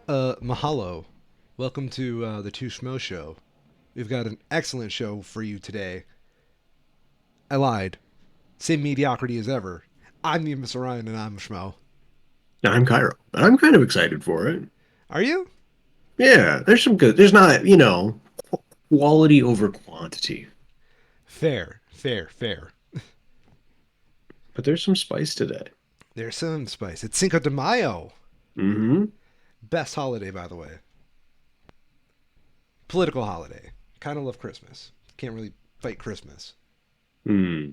Mahalo. Welcome to the Two Schmoes show. We've got an excellent show for you today. I lied. Same mediocrity as ever. I'm the Mr. Ryan and I'm a Schmo. I'm Cairo. I'm kind of excited for it. Are you? Yeah, there's some good. There's not, quality over quantity, Fair, fair, fair. but there's some spice today. There's some spice. It's Cinco de Mayo. Mm-hmm. Best holiday, by the way. Political holiday. Kind of love Christmas. Can't really fight Christmas. Hmm.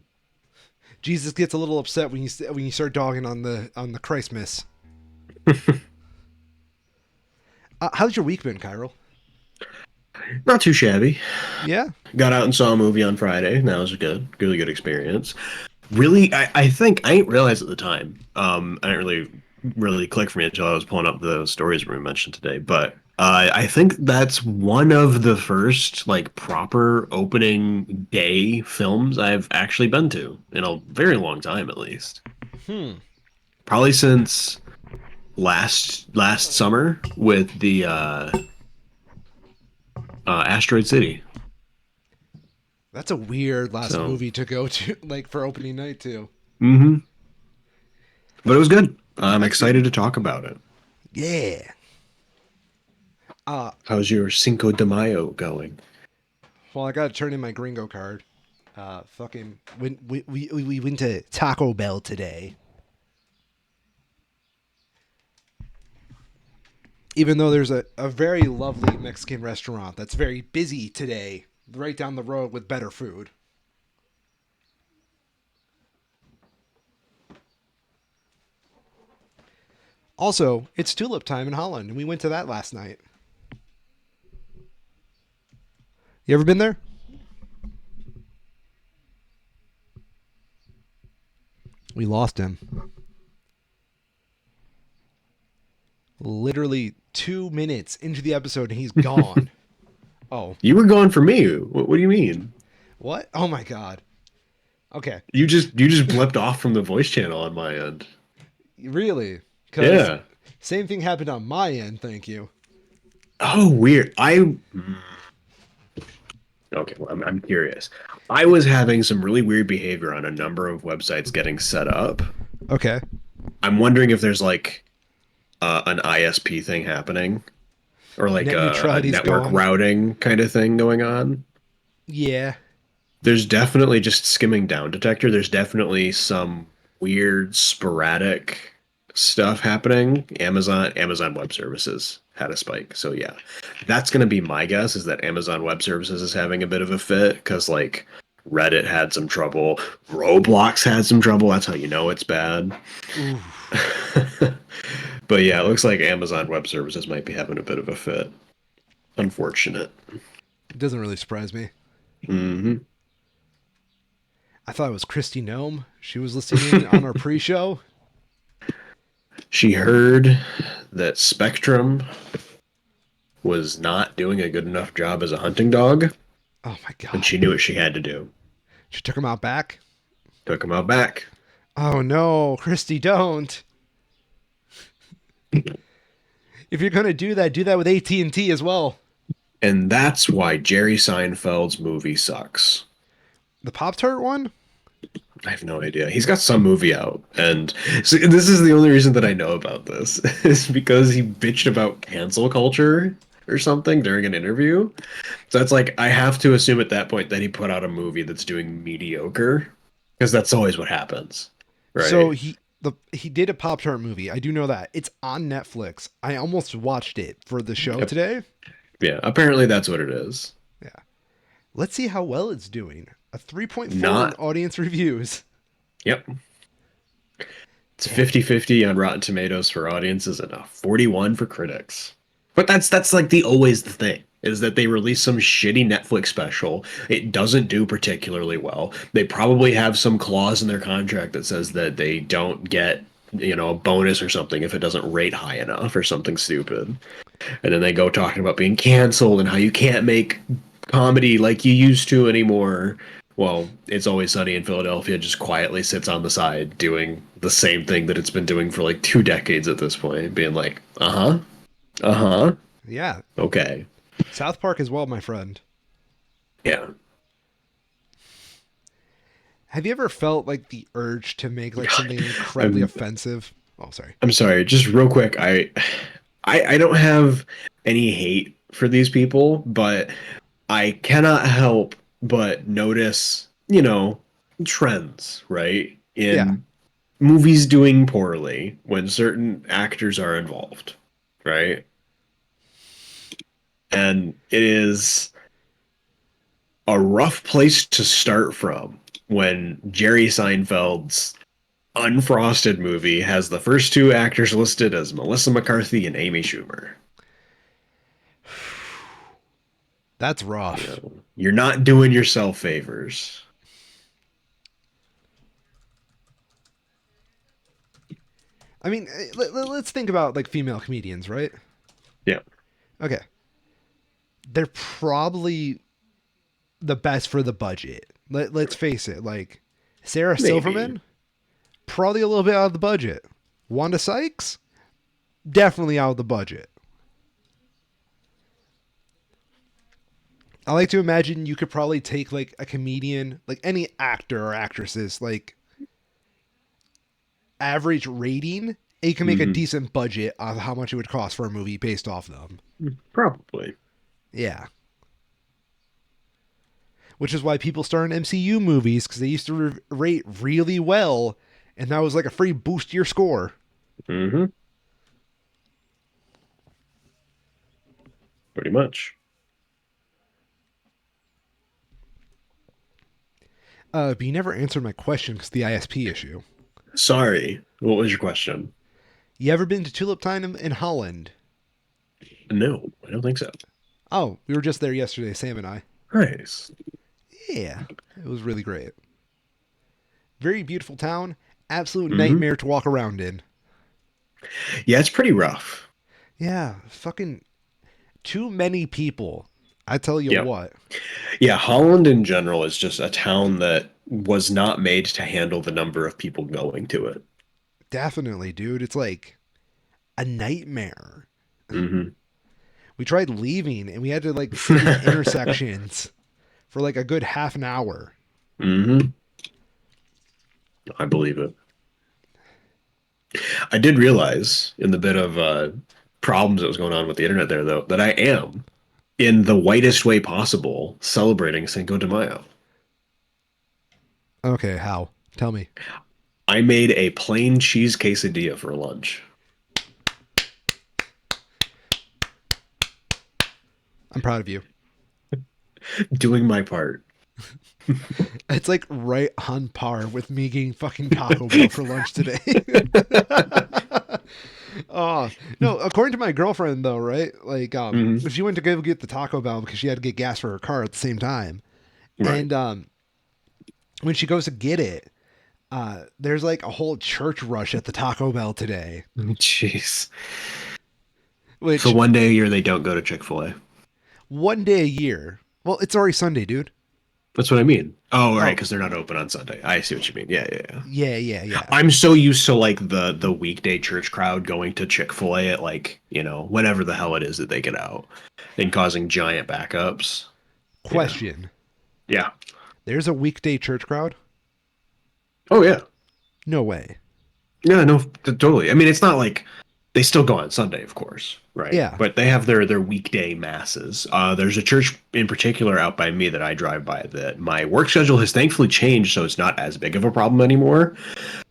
Jesus gets a little upset when you start dogging on the Christmas. How's your week been, Kyril? Not too shabby. Yeah. Got out and saw a movie on Friday. That was a really good experience. Really, I think I didn't realize at the time. I didn't really click for me until I was pulling up the stories we mentioned today. But I think that's one of the first like proper opening day films I've actually been to in a very long time, at least. Hmm. Probably since last summer with the Asteroid City. That's a weird last So, movie to go to, like for opening night too. hmm but it was good. I'm I see. excited to talk about it. Yeah. Uh, How's your Cinco de Mayo going? well, I gotta turn in my gringo card. Fucking, we went to Taco Bell today. Even though there's a very lovely Mexican restaurant that's very busy today, right down the road with better food. Also, it's tulip time in Holland, and we went to that last night. You ever been there? We lost him. Literally 2 minutes into the episode, and he's gone. Oh, You were going for me. What do you mean? what? Oh my god. Okay, You just blipped off from the voice channel on my end. really? Because Yeah. same thing happened on my end. Thank you. Oh, weird. Okay, well, I'm curious. I It, was having some really weird behavior on a number of websites getting set up. okay. I'm wondering if there's like an ISP thing happening or like Net a neutrality's network gone. routing kind of thing going on. Yeah. There's definitely just skimming down detector. There's definitely some weird sporadic stuff happening. Amazon Web Services had a spike. So yeah, that's going to be my guess is that Amazon Web Services is having a bit of a fit because like Reddit had some trouble, Roblox had some trouble. That's how you know it's bad. Ooh. But yeah, it looks like Amazon Web Services might be having a bit of a fit. Unfortunate. It doesn't really surprise me. Hmm. I thought it was Christy Nome. She was listening on our pre-show. She heard that Spectrum was not doing a good enough job as a hunting dog, Oh my and god. she knew what she had to do. She took him out back. Took him out back. Oh no, Christy, don't. If you're gonna do that with AT&T as well. And that's why Jerry Seinfeld's movie sucks. The Pop Tart one? I have no idea. He's got some movie out, and so this is the only reason that I know about this is because he bitched about cancel culture or something during an interview. So it's like I have to assume at that point that he put out a movie that's doing mediocre because that's always what happens, So right? he did a Pop Tart movie. I do know that. It's on Netflix. I almost watched it for the show Yep. today. Yeah, apparently that's what it is. Yeah. Let's see how well it's doing. A 3.4 in Not, audience reviews. yep. It's Damn. 50-50 on Rotten Tomatoes for audiences and a 41 for critics. But that's like the always the thing is that they release some shitty Netflix special. It doesn't do particularly well. They probably have some clause in their contract that says that they don't get, a bonus or something if it doesn't rate high enough or something stupid. And then they go talking about being canceled and how you can't make comedy like you used to anymore. Well, It's Always Sunny in Philadelphia just quietly sits on the side doing the same thing that it's been doing for like 2 decades at this point, being like, uh-huh. Uh-huh. Yeah, Okay. South Park as well, my friend. Yeah. Have you ever felt like the urge to make like something incredibly I'm offensive? Oh, sorry. I'm sorry, just real quick. I don't have any hate for these people, but I cannot help but notice, trends, right? Yeah. In movies doing poorly when certain actors are involved, right? And it is a rough place to start from when Jerry Seinfeld's Unfrosted movie has the first two actors listed as Melissa McCarthy and Amy Schumer. That's You rough. know, you're not doing yourself favors. I mean, let's think about like female comedians, right? Yeah, Okay. They're probably the best for the budget. Let's face it. Like, Sarah maybe. Silverman, probably a little bit out of the budget. Wanda Sykes, definitely out of the budget. I like to imagine you could probably take like a comedian, like any actor or actresses, like average rating, and you can make a Hmm. decent budget on how much it would cost for a movie based off them. Probably. Yeah. Which is why people star in MCU movies because they used to rate really well, and that was like a free boost to your score. Hmm. Pretty much. But you never answered my question because the ISP issue. Sorry. What was your question? You ever been to Tulip Time in Holland? No, I don't think so. Oh, we were just there yesterday, Sam and I. Nice. Yeah, it was really great. Very beautiful town. Absolute Hmm. nightmare to walk around in. Yeah, it's pretty rough. Yeah, fucking too many people. I tell you Yeah. what. Yeah, Holland in general is just a town that was not made to handle the number of people going to it. Definitely, dude. It's like a nightmare. Hmm. We tried leaving and we had to like sit in intersections for like a good half an hour. Hmm. I believe it. I did realize in the bit of problems that was going on with the internet there, though, that I am, in the whitest way possible, celebrating Cinco de Mayo. Okay, how? Tell me. I made a plain cheese quesadilla for lunch, I'm proud of you. doing my part. It's like right on par with me getting fucking Taco Bell for lunch today. Oh, no, according to my girlfriend though, right? Like Hmm. she went to go get the Taco Bell because she had to get gas for her car at the same time. Right. And when she goes to get it, there's like a whole church rush at the Taco Bell today, Jeez. So which one day a year they don't go to Chick-fil-A. one day a year. Well, it's already Sunday, dude. That's what I mean. Oh, right, Oh, because they're not open on Sunday. I see what you mean. Yeah, yeah, yeah. yeah, yeah, yeah. I'm so used to like the weekday church crowd going to Chick-fil-A at like, whenever the hell it is that they get out and causing giant backups. Yeah. Question. Yeah. There's a weekday church crowd? Oh yeah. No way. Yeah, no, totally. I mean, it's not like they still go on Sunday, of course, right? Yeah. But they have their weekday masses. There's a church in particular out by me that I drive by that my work schedule has thankfully changed, so it's not as big of a problem anymore.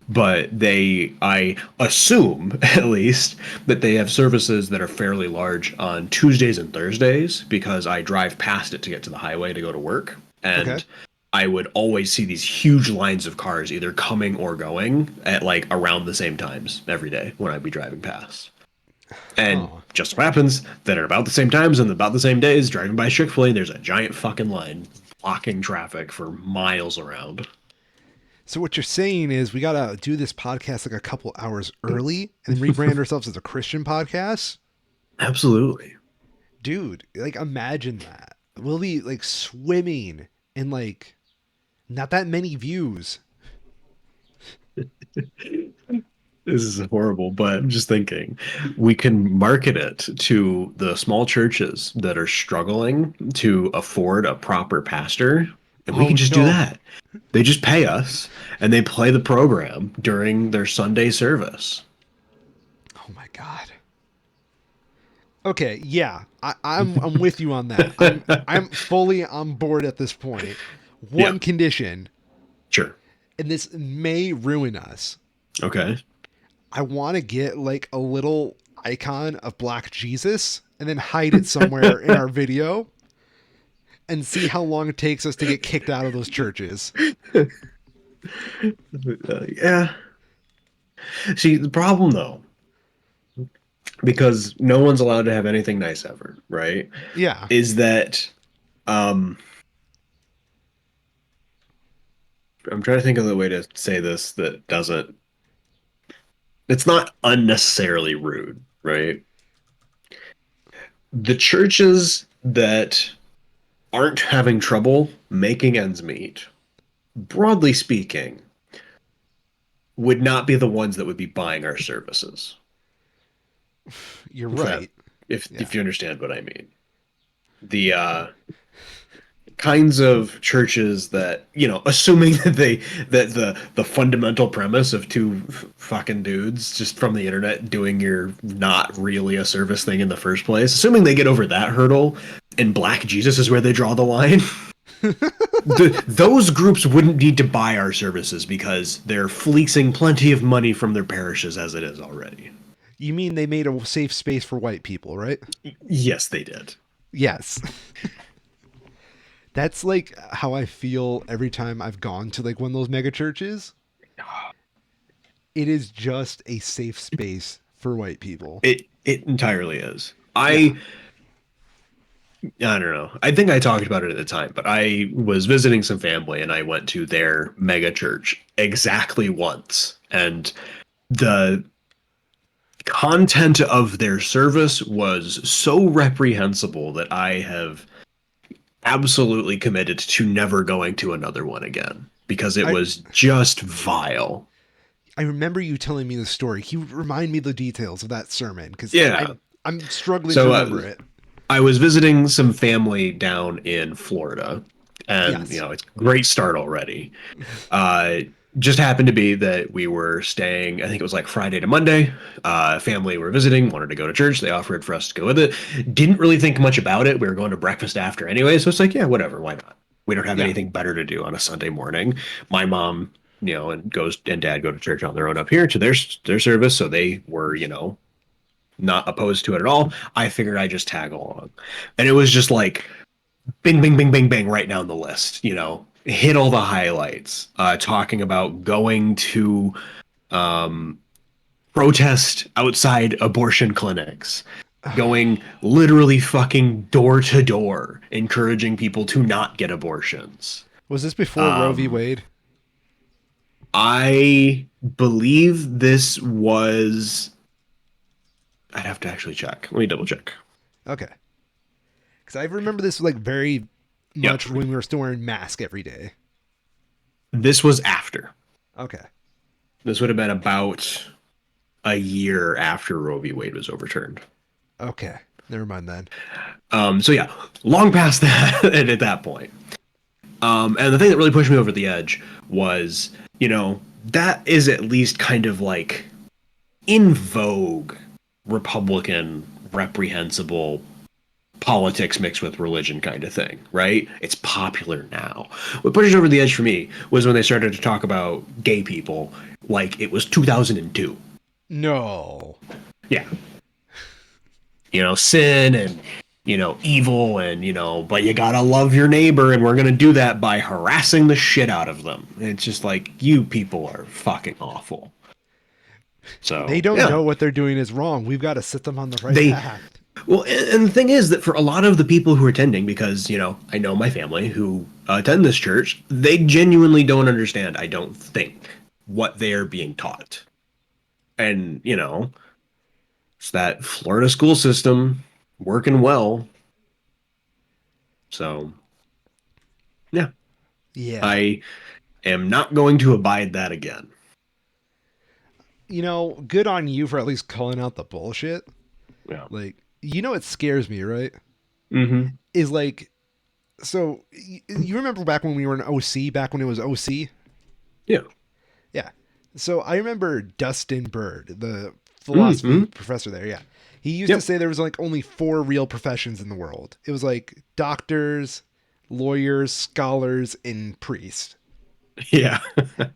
But I assume at least that they have services that are fairly large on Tuesdays and Thursdays because I drive past it to get to the highway to go to work. Okay. And I would always see these huge lines of cars either coming or going at like around the same times every day when I'd be driving past. And Huh. just so happens that at about the same times and about the same days, driving by Chick-fil-A, there's a giant fucking line blocking traffic for miles around. So what you're saying is we gotta do this podcast like a couple hours early and then rebrand ourselves as a Christian podcast? Absolutely. Dude, like imagine that. We'll be like swimming in like not that many views. This is horrible, but I'm just thinking we can market it to the small churches that are struggling to afford a proper pastor, and we Oh can just do no. that. They just pay us and they play the program during their Sunday service. Oh my god. Okay, yeah, I'm with you on that. I'm fully on board at this point. Yeah, One condition, sure. and this may ruin us. Okay. I want to get like a little icon of Black Jesus and then hide it somewhere in our video and see how long it takes us to get kicked out of those churches. Yeah. See, the problem though, because no one's allowed to have anything nice ever, right? Yeah, Is that um I'm trying to think of the way to say this that doesn't it's not unnecessarily rude, right? The churches that aren't having trouble making ends meet, broadly speaking, would not be the ones that would be buying our services. you're If that right. if Yeah. you understand what I mean. The kinds of churches that, assuming that the fundamental premise of two fucking dudes just from the internet doing your not really a service thing in the first place, assuming they get over that hurdle and Black Jesus is where they draw the line, those groups wouldn't need to buy our services because they're fleecing plenty of money from their parishes as it is already. You mean they made a safe space for white people, right? Yes, they did. Yes. That's like how I feel every time I've gone to like one of those mega churches. It is just a safe space for white people. It entirely is. Yeah. I don't know. I think I talked about it at the time, but I was visiting some family and I went to their mega church exactly once. And the content of their service was so reprehensible that I have absolutely committed to never going to another one again because it I was just vile. I remember you telling me the story. Can you remind me the details of that sermon? Because Yeah. I'm struggling to So remember it. I was visiting some family down in Florida, and Yes. it's a great start already. Uh, just happened to be that we were staying, I think it was like Friday to Monday. Family were visiting, wanted to go to church. They offered for us to go with it. Didn't really think much about it. We were going to breakfast after anyway. So it's like, yeah, whatever. Why not? We don't have Yeah. anything better to do on a Sunday morning. My mom, and dad go to church on their own up here to their service. So they were, not opposed to it at all. I figured I'd just tag along. And it was just like bing, bing, bing, bing, bing right down the list, hit all the highlights, talking about going to um, protest outside abortion clinics, going literally fucking door to door, encouraging people to not get abortions. Was this before Roe v. Um, Wade? I believe this was. I'd have to actually check. Let me double check. Okay. Because I remember this like very Yep. much when we were still wearing masks every day. This was after. Okay. This would have been about a year after Roe v. Wade was overturned. Okay. Never mind then. So yeah, long past that at that point. And the thing that really pushed me over the edge was, that is at least kind of like in vogue Republican reprehensible politics mixed with religion kind of thing, right? It's popular now. What pushed it over the edge for me was when they started to talk about gay people like it was 2002. No. Yeah. Sin and, evil and, but you gotta love your neighbor and we're gonna do that by harassing the shit out of them. It's just like, you people are fucking awful. They So, don't yeah. know what they're doing is wrong. We've got to set them on the right They, path. well, and the thing is that for a lot of the people who are attending, because, I know my family who attend this church, they genuinely don't understand, I don't think, what they are being taught. And, it's that Florida school system working well. So, yeah, Yeah. I am not going to abide that again. good on you for at least calling out the bullshit. Yeah. Like, it scares me, right? Mm-hmm. Is like, so you remember back when we were in OC, back when it was OC? Yeah. Yeah. So I remember Dustin Bird, the philosophy Mm-hmm. professor there. Yeah. He used to Yep. say there was like only four real professions in the world. It was like doctors, lawyers, scholars, and priests. Yeah.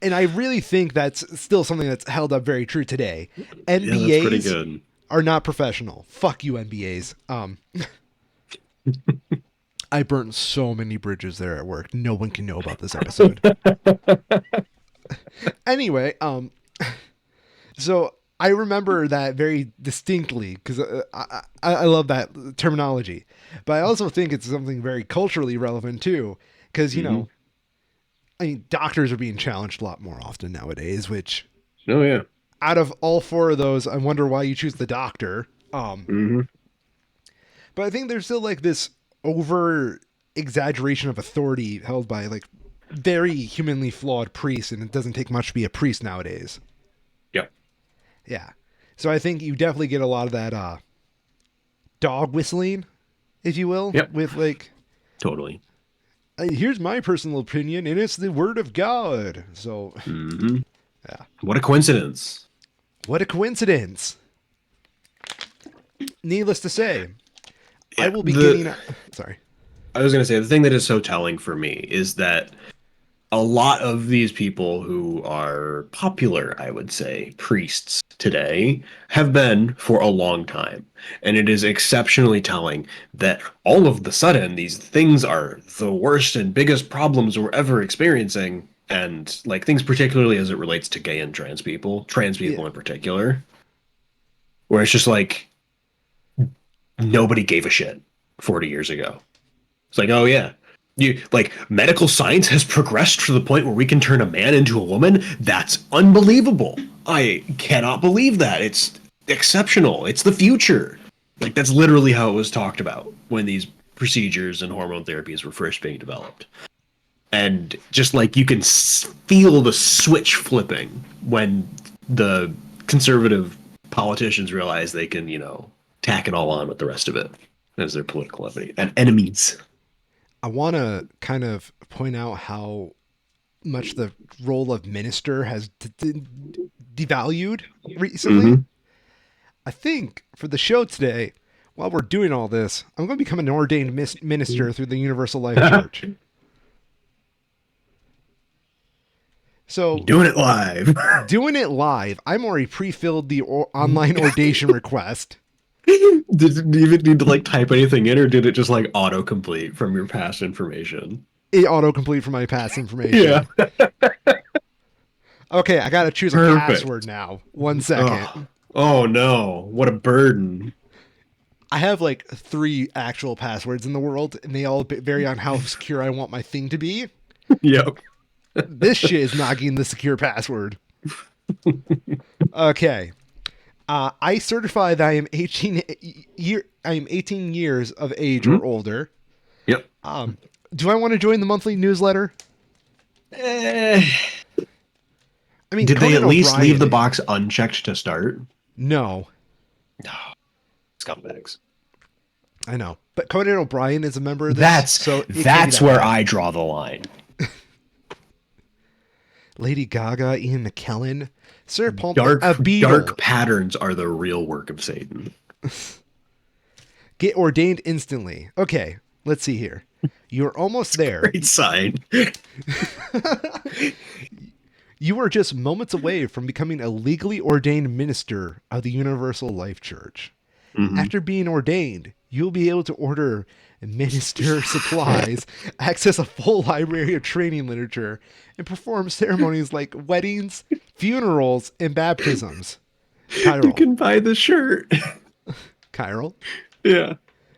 And I really think that's still something that's held up very true today. Yeah, that's pretty MBAs good. are not professional. Fuck you, MBAs. I burnt so many bridges there at work. No one can know about this episode. Anyway, so I remember that very distinctly because I love that terminology, but I also think it's something very culturally relevant too. Because Mm-hmm. I mean, doctors are being challenged a lot more often nowadays. Which Oh yeah. out of all four of those, I wonder why you choose the doctor. Mm-hmm. But I think there's still like this over exaggeration of authority held by like very humanly flawed priests, and it doesn't take much to be a priest nowadays. Yep. Yeah. So I think you definitely get a lot of that dog whistling, if you will, Yep. with like, Totally. here's my personal opinion, and it's the word of God. So, Mm-hmm. yeah. What a coincidence. What a coincidence. Needless to say, I Yeah. will be getting. Sorry. I was gonna say the thing that is so telling for me is that a lot of these people who are popular, I would say, priests today have been for a long time. And it is exceptionally telling that all of the sudden these things are the worst and biggest problems we're ever experiencing. And like things particularly as it relates to gay and trans Yeah. people in particular, where it's just like nobody gave a shit 40 years ago. It's like, oh yeah, you like medical science has progressed to the point where we can turn a man into a woman. That's unbelievable. I cannot believe that. It's exceptional. It's the future. Like that's literally how it was talked about when these procedures and hormone therapies were first being developed. And just like you can feel the switch flipping when the conservative politicians realize they can, tack it all on with the rest of it as their political enemies. I want to kind of point out how much the role of minister has devalued recently. Mm-hmm. I think for the show today, while we're doing all this, I'm going to become an ordained minister through the Universal Life Church. So, Doing it live. doing it live, I'm already pre-filled the online ordination request. Did you even need to like type anything in, or did it just like autocomplete from your past information? It autocomplete for my past Yeah. information. Okay, I got to choose a Perfect. password now. 1 Oh, second. oh no. What a burden. I have like 3 actual passwords in the world, and they all vary on how secure I want my thing to be. Yep. This shit is not getting the secure password. Okay. I certify that I am 18 years of age Hmm. or older. Yep. Do I want to join the monthly newsletter? Eh, I mean, did they Conan at least leave the O'Brien. box unchecked to start? No, No. Scumbags. I know, but Conan O'Brien is a member of this, That's so it can't be that's that where bad. I draw the line. Lady Gaga, Ian McKellen, Sir Paul, Dark a Beatle. dark patterns are the real work of Satan. Get ordained instantly. Okay, let's see here. You're almost there. Great sign. You are just moments away from becoming a legally ordained minister of the Universal Life Church. Mhm. After being ordained, you'll be able to order minister supplies, access a full library of training literature, and perform ceremonies like weddings, funerals, and baptisms. You Kyril, can buy the shirt. Kyril, Yeah.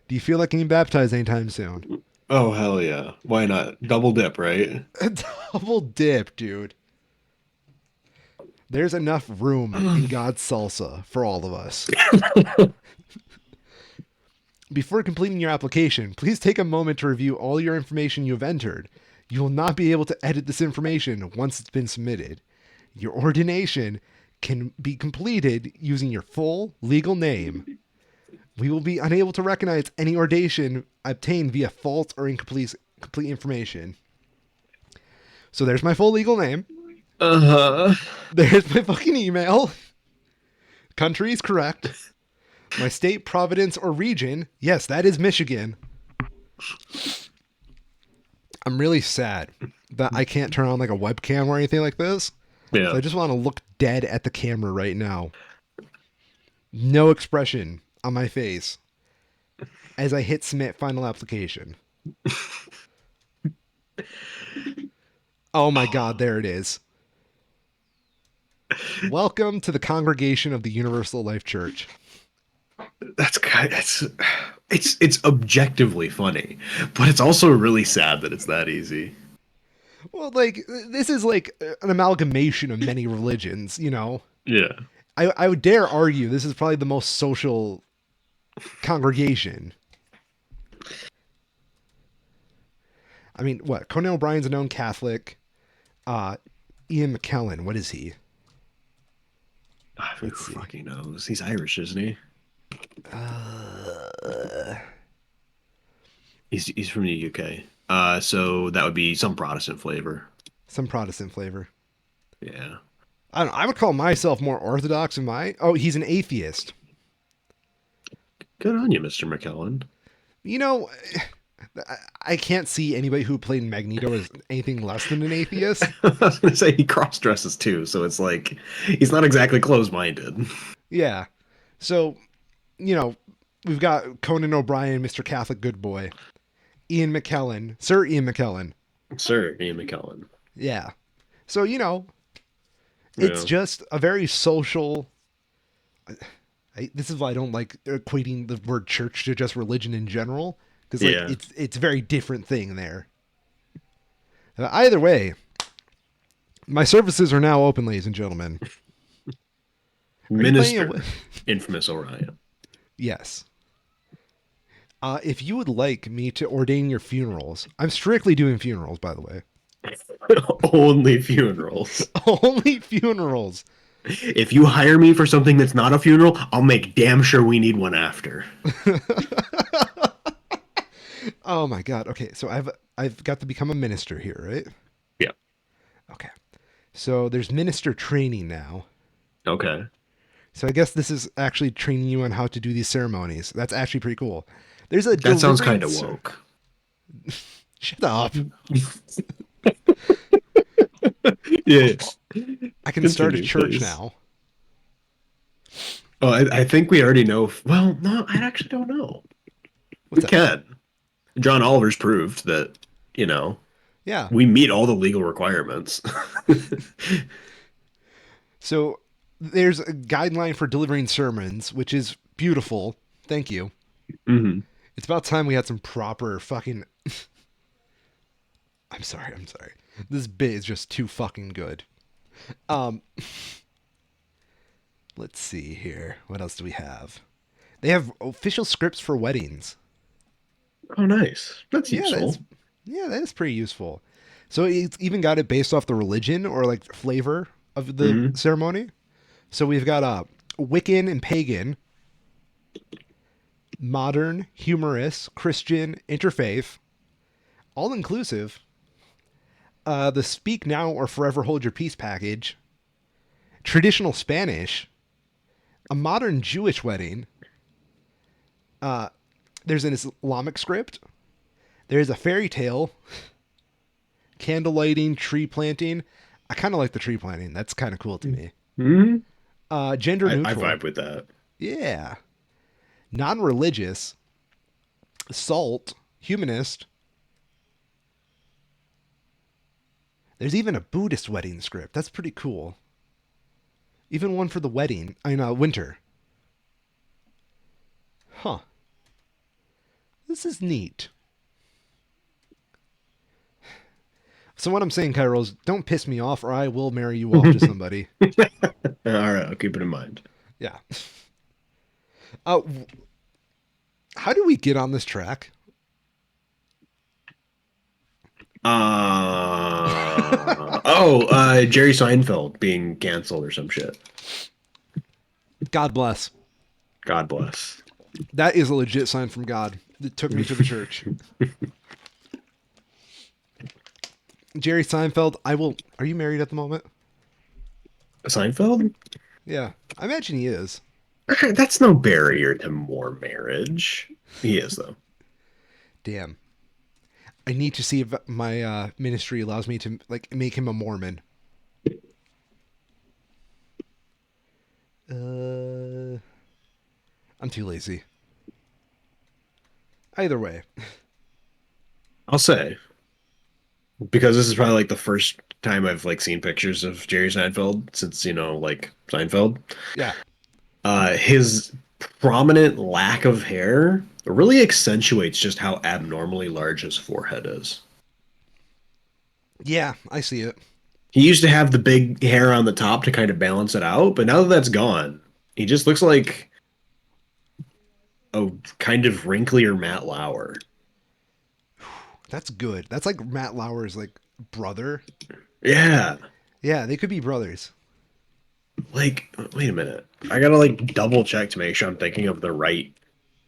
do you feel like getting baptized anytime soon? Oh hell yeah. Why not? Double dip, right? Double dip, dude. There's enough room in God's salsa for all of us. Before completing your application, please take a moment to review all your information you have entered. You will not be able to edit this information once it's been submitted. Your ordination can be completed using your full legal name. We will be unable to recognize any ordation obtained via false or incomplete complete information. So there's my full legal name. Uh-huh. There's my fucking email. Country is correct. My state, province, or region. Yes, that is Michigan. I'm really sad that I can't turn on like a webcam or anything like this. So Yeah. I just want to look dead at the camera right now. No expression on my face as I hit submit final application. Oh my god, there it is. Welcome to the congregation of the Universal Life Church. It's objectively funny, but it's also really sad that it's that easy. Well, like, this is like an amalgamation of many religions, you know? Yeah. I would dare argue this is probably the most social congregation. I mean, what? Conan O'Brien's a known Catholic. Uh, Ian McKellen, what is he? Who Let's see. fucking knows? He's Irish, isn't he? Uh, He's from the UK. So that would be some Protestant flavor. some Protestant flavor. Yeah. I don't know, I would call myself more orthodox in my. Oh, he's an atheist. Good on you, Mr. McKellen. You know, I can't see anybody who played Magneto as anything less than an atheist. I was gonna say he cross dresses too, so it's like he's not exactly closed minded. Yeah. So, you know, we've got Conan O'Brien, Mr. Catholic Good Boy, Ian McKellen, Sir Ian McKellen. Sir Ian McKellen. Yeah. So, you know, it's Yeah. just a very social. This is why I don't like equating the word church to just religion in general, because like Yeah. it's a very different thing there. Either way, my services are now open, ladies and gentlemen. Are you playing Minister, infamous Orion. Yes. If you would like me to ordain your funerals, I'm strictly doing funerals, by the way. Only funerals. Only funerals. If you hire me for something that's not a funeral, I'll make damn sure we need one after. Oh my god. Okay, so I've got to become a minister here, right? Yeah. Okay. So there's minister training now. Okay. So I guess this is actually training you on how to do these ceremonies. That's actually pretty cool. There's a That sounds kind deliverance. of woke. Shut up. Yeah. I can start a Continue, church please. now. Oh, I think we already know. Well, no, I actually don't know. We What's that? can. John Oliver's proved that, you know, Yeah. we meet all the legal requirements. So there's a guideline for delivering sermons, which is beautiful. Thank you. Hmm. It's about time we had some proper fucking. I'm sorry. I'm sorry. This bit is just too fucking good. Um, let's see here. What else do we have? They have official scripts for weddings. Oh, nice. That's Yeah, that useful. is. Yeah, that is pretty useful. So it's even got it based off the religion or like flavor of the Hmm. ceremony. So we've got Wiccan and pagan, modern, humorous, Christian, interfaith, all inclusive. The Speak Now or Forever Hold Your Peace package, traditional Spanish, a modern Jewish wedding. There's an Islamic script. There's a fairy tale, candle lighting, tree planting. I kind of like the tree planting. That's kind of cool to me. Hmm. Gender I neutral. vibe with that. Yeah. Non religious, salt, humanist. There's even a Buddhist wedding script. That's pretty cool. Even one for the wedding. I know, winter. Huh. This is neat. So what I'm saying, Cairo, is don't piss me off or I will marry you off to somebody. All right, I'll keep it in mind. Yeah. Uh, how do we get on this track? Jerry Seinfeld being canceled or some shit. God bless. God bless. That is a legit sign from God. It took me to the church. Jerry Seinfeld, I will. Are you married at the moment? Seinfeld? Yeah, I imagine he is. That's no barrier to more marriage. He is, though. Damn. I need to see if my ministry allows me to like make him a Mormon. Uh, I'm too lazy. Either way, I'll say, because this is probably like the first time I've like seen pictures of Jerry Seinfeld since, like Seinfeld. yeah, His prominent lack of hair really accentuates just how abnormally large his forehead is. yeah, I see it. He used to have the big hair on the top to kind of balance it out, but now that that's gone, he just looks like a kind of wrinklier Matt Lauer. That's good. That's like Matt Lauer's like brother. Yeah. Yeah, they could be brothers. Like, wait a minute. I gotta like double check to make sure I'm thinking of the right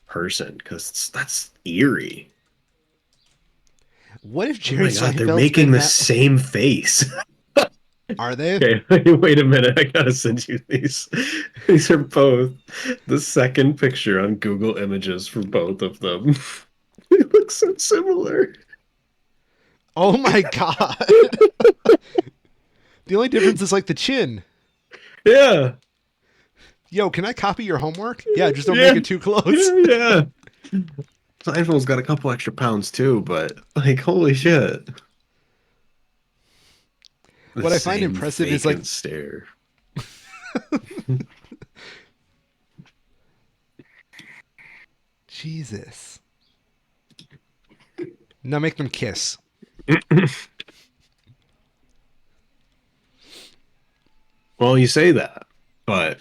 person because that's eerie. What if Oh Jerry my God, they're Seinfeld's making been the Matt? same face. Are they? Okay, wait a minute. I gotta send you these. These are both the second picture on Google Images for both of them. They look so similar. Oh my god. The only difference is like the chin. Yeah, Yo, can I copy your homework? Yeah, just don't make yeah, it too close. yeah, yeah. Seinfeld's got a couple extra pounds too, but like, holy shit. The What I find same impressive is like vacant stare. Jesus. Now make them kiss. Well, you say that, but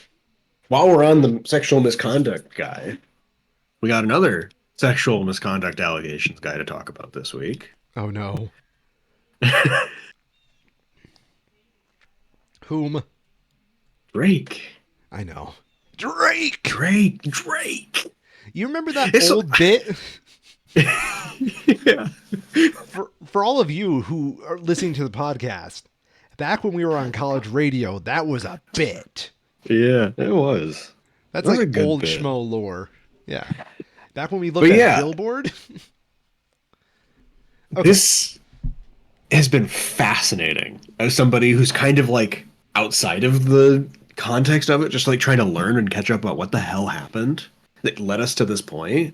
while we're on the sexual misconduct guy, we got another sexual misconduct allegations guy to talk about this week. Oh no. Whom? Drake. I know. Drake. Drake. You remember that It's old bit? yeah. For all of you who are listening to the podcast, back when we were on college radio, that was a bit. Yeah, it was. That That's was like a good old bit. schmo lore. Yeah. Back when we looked But at yeah, Billboard. Okay. this has been fascinating as somebody who's kind of like outside of the context of it, just like trying to learn and catch up about what the hell happened that led us to this point.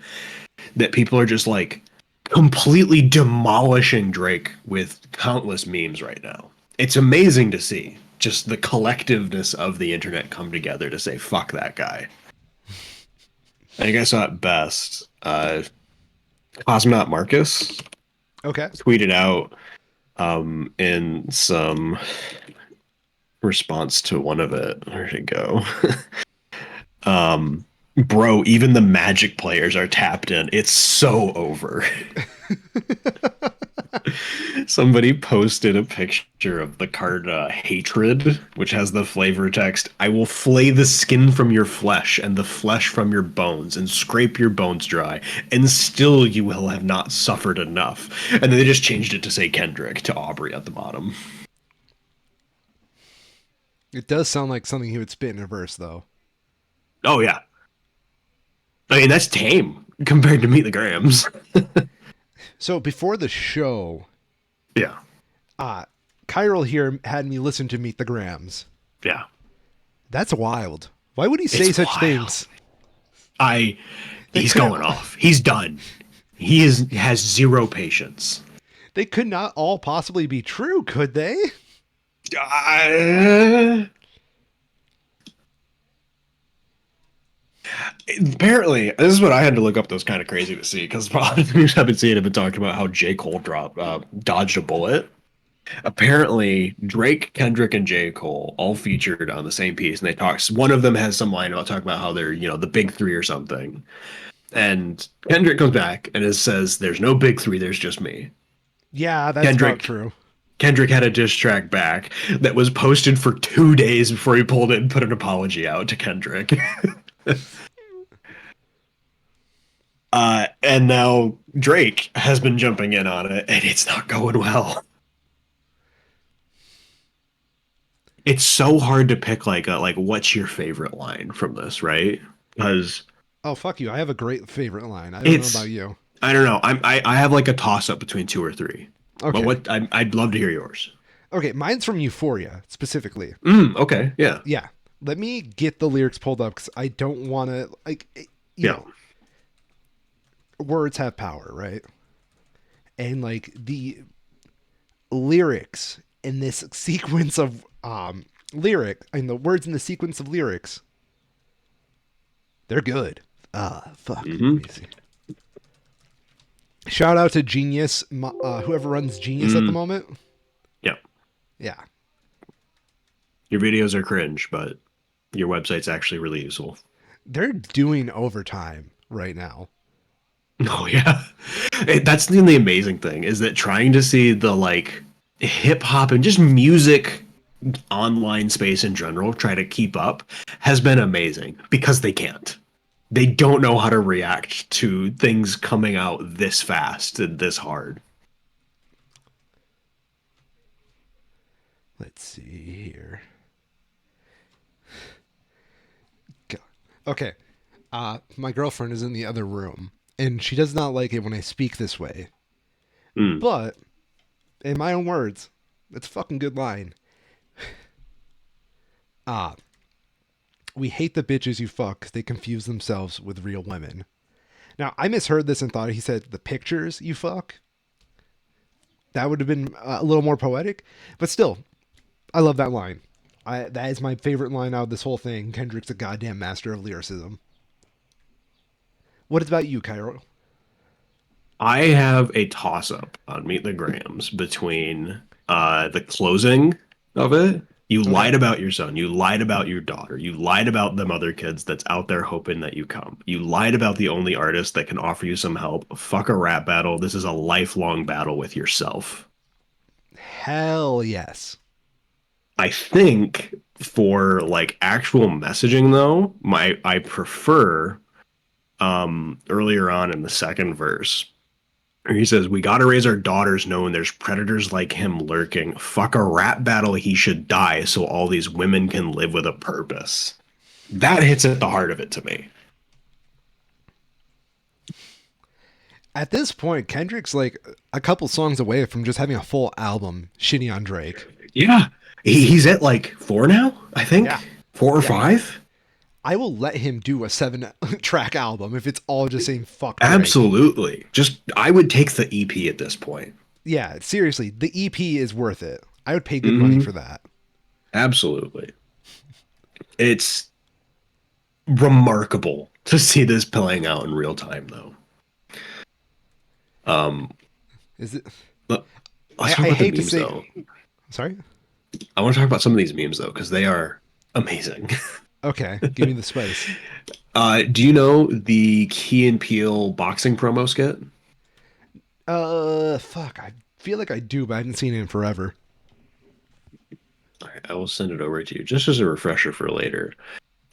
That people are just like completely demolishing Drake with countless memes right now. It's amazing to see just the collectiveness of the internet come together to say fuck that guy. I think I saw it best. Cosmonaut Marcus Okay. tweeted out in some response to one of it. Where'd it go? Bro, even the Magic players are tapped in. It's so over. Somebody posted a picture of the card Hatred, which has the flavor text, I will flay the skin from your flesh and the flesh from your bones and scrape your bones dry, and still you will have not suffered enough. And then they just changed it to say Kendrick to Aubrey at the bottom. It does sound like something he would spit in a verse, though. Oh, yeah. I mean, that's tame compared to Meet the Grams. So before the show, Yeah. uh, Kyril here had me listen to Meet the Grams. Yeah. That's wild. Why would he say It's such wild. things? I They he's couldn't. going off. He's done. Has zero patience. They could not all possibly be true, could they? Uh, apparently, this is what I had to look up. That was kind of crazy to see because a lot of news I've been seeing have been talking about how J. Cole dodged a bullet. Apparently, Drake, Kendrick, and J. Cole all featured on the same piece, and they talk. One of them has some line about talking about how they're the big three or something. And Kendrick comes back and it says, "There's no big three. There's just me." Yeah, that's about Kendrick true. Kendrick had a diss track back that was posted for 2 days before he pulled it and put an apology out to Kendrick. And now Drake has been jumping in on it, and it's not going well. It's so hard to pick like what's your favorite line from this, right? Because Oh, fuck you. I have a great favorite line. I don't know about it's you. I don't know. I have like a toss up between two or three. But Okay. I'd love to hear yours. Okay, mine's from Euphoria specifically. Okay, yeah, Yeah. Let me get the lyrics pulled up cuz I don't want to you yeah. know, words have power, right? And like the lyrics in this sequence of lyric and the words in the sequence of lyrics, they're good. Fuck. Let Hmm. me see. Shout out to Genius, whoever runs Genius at the Mm, moment. yeah. Yeah, Your videos are cringe, but your website's actually really useful. they're doing overtime right now. Oh yeah. That's the amazing thing is that trying to see the like hip hop and just music online space in general try to keep up has been amazing because they can't. They don't know how to react to things coming out this fast and this hard. Let's see here. Okay. My girlfriend is in the other room, and she does not like it when I speak this way. Mm. But, in my own words, it's a fucking good line. Ah, we hate the bitches you fuck 'cause they confuse themselves with real women. Now, I misheard this and thought he said the pictures you fuck. That would have been a little more poetic, but still, I love that line. That is my favorite line out of this whole thing. Kendrick's a goddamn master of lyricism. What about you, Cairo? I have a toss up on Meet the Grams between the closing of it. You Okay. lied about your son. You lied about your daughter. You lied about them other kids that's out there hoping that you come. You lied about the only artist that can offer you some help. Fuck a rap battle. This is a lifelong battle with yourself. Hell yes. I think for like actual messaging though, my I prefer earlier on in the second verse. He says, "We gotta raise our daughters knowing there's predators like him lurking. Fuck a rap battle, he should die so all these women can live with a purpose." That hits at the heart of it to me. At this point, Kendrick's like a couple songs away from just having a full album shitty on Drake. Yeah. He's at like four now, I Yeah. think. Four or Yeah. five? I will let him do a 7 track album if it's all just saying fuck Drake. Absolutely. Just I would take the EP at this point. Yeah, seriously, the EP is worth it. I would pay good money Hmm. for that. Absolutely. It's remarkable to see this playing out in real time though. Um Is it? let- let's I, talk I about the hate to memes say. though. Sorry. I want to talk about some of these memes though, because they are amazing. Okay, give me the spice. Do you know the Key and Peele boxing promo skit? Fuck. I feel like I do, but I haven't seen it in forever. All right, I will send it over to you just as a refresher for later.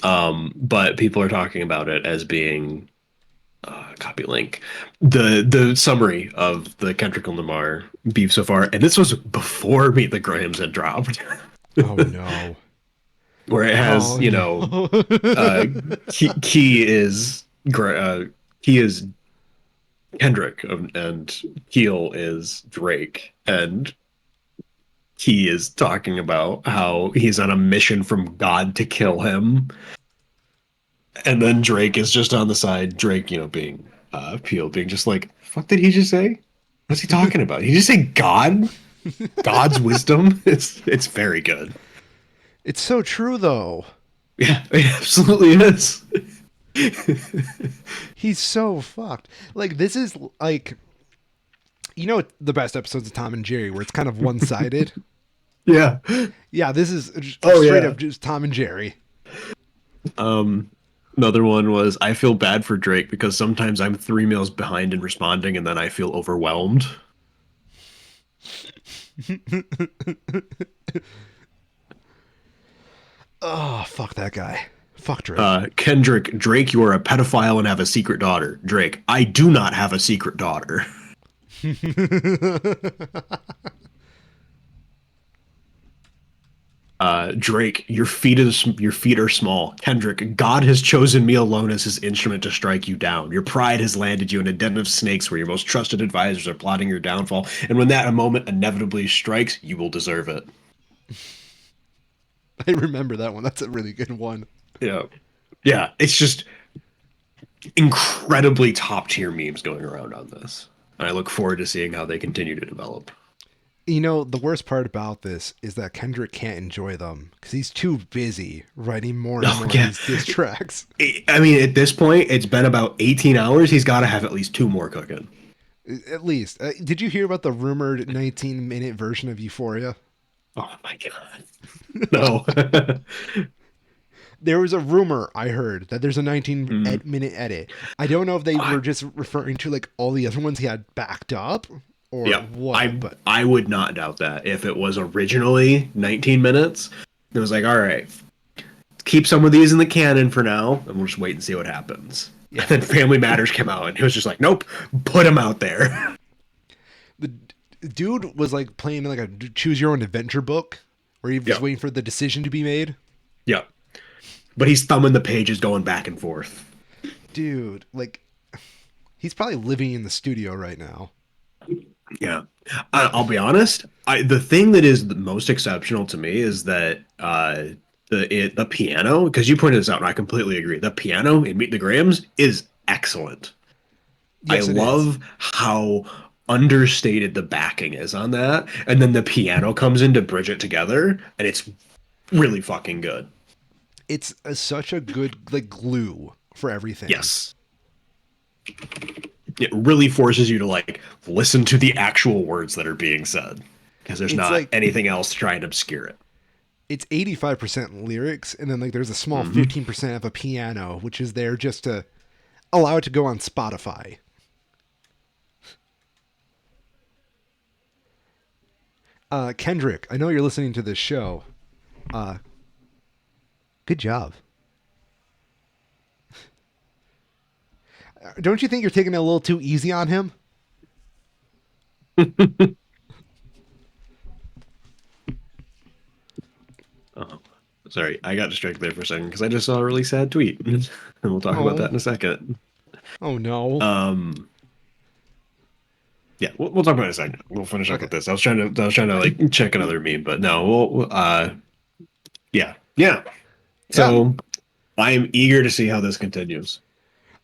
But people are talking about it as being copy link. The summary of the Kendrick Lamar beef so far, and this was before Meet the Grahams had dropped, Oh no. where it has Oh no. uh, Key is Key is Kendrick and Keel is Drake, and he is talking about how he's on a mission from God to kill him. And then Drake is just on the side, Drake, being Peel, being just like, fuck did he just say? What's he talking about? He just say God? God's wisdom? It's very good. It's so true though. Yeah, it absolutely is. He's so fucked. Like this is like the best episodes of Tom and Jerry where it's kind of one-sided. Yeah. Yeah, this is Oh straight yeah. up just Tom and Jerry. Um Another one was I feel bad for Drake because sometimes I'm 3 meals behind in responding and then I feel overwhelmed. Oh, fuck that guy. Fuck Drake. Kendrick, Drake, you are a pedophile and have a secret daughter. Drake, I do not have a secret daughter. Drake, your feet are small. Kendrick, God has chosen me alone as his instrument to strike you down. Your pride has landed you in a den of snakes where your most trusted advisors are plotting your downfall. And when that moment inevitably strikes, you will deserve it. I remember that one. That's a really good one. Yeah. Yeah, it's just incredibly top tier memes going around on this. And I look forward to seeing how they continue to develop. You know, the worst part about this is that Kendrick can't enjoy them because he's too busy writing more and Oh, more of yeah. these diss tracks. I mean, at this point, it's been about 18 hours. He's got to have at least two more cooking. At least. Did you hear about the rumored 19-minute version of Euphoria? Oh my God. No. There was a rumor I heard that there's a 19 Mm. minute edit. I don't know if they I, were just referring to like all the other ones he had backed up or yeah, what, I but I would not doubt that if it was originally 19 minutes. It was like, all right, keep some of these in the canon for now, and we'll just wait and see what happens. And yeah. then Family Matters came out, and he was just like, nope, put him out there. The dude was like playing like a choose your own adventure book where he was Yep, waiting for the decision to be made. yep. But he's thumbing the pages, going back and forth. Dude, like he's probably living in the studio right now. Yeah, I'll be honest. The thing that is the most exceptional to me is that the piano, because you pointed this out, and I completely agree. The piano in Meet the Grahams is excellent. I Yes, it is. love how understated the backing is on that, and then the piano comes in to bridge it together, and it's really fucking good. It's such a good like glue for everything. Yes, it really forces you to like listen to the actual words that are being said because there's It's not like anything else to try and obscure it. it's 85% lyrics and then like there's a small Hmm. 15% of a piano which is there just to allow it to go on Spotify. Kendrick, I know you're listening to this show. Uh, good job. Don't you think you're taking it a little too easy on him? Oh, sorry, I got distracted there for a second because I just saw a really sad tweet, and we'll talk about Oh, that in a second. oh no. Um, yeah, we'll talk about it in a second. We'll finish up Okay. with this. I was trying to like check another meme, but no, yeah, yeah. Yeah, So I am eager to see how this continues.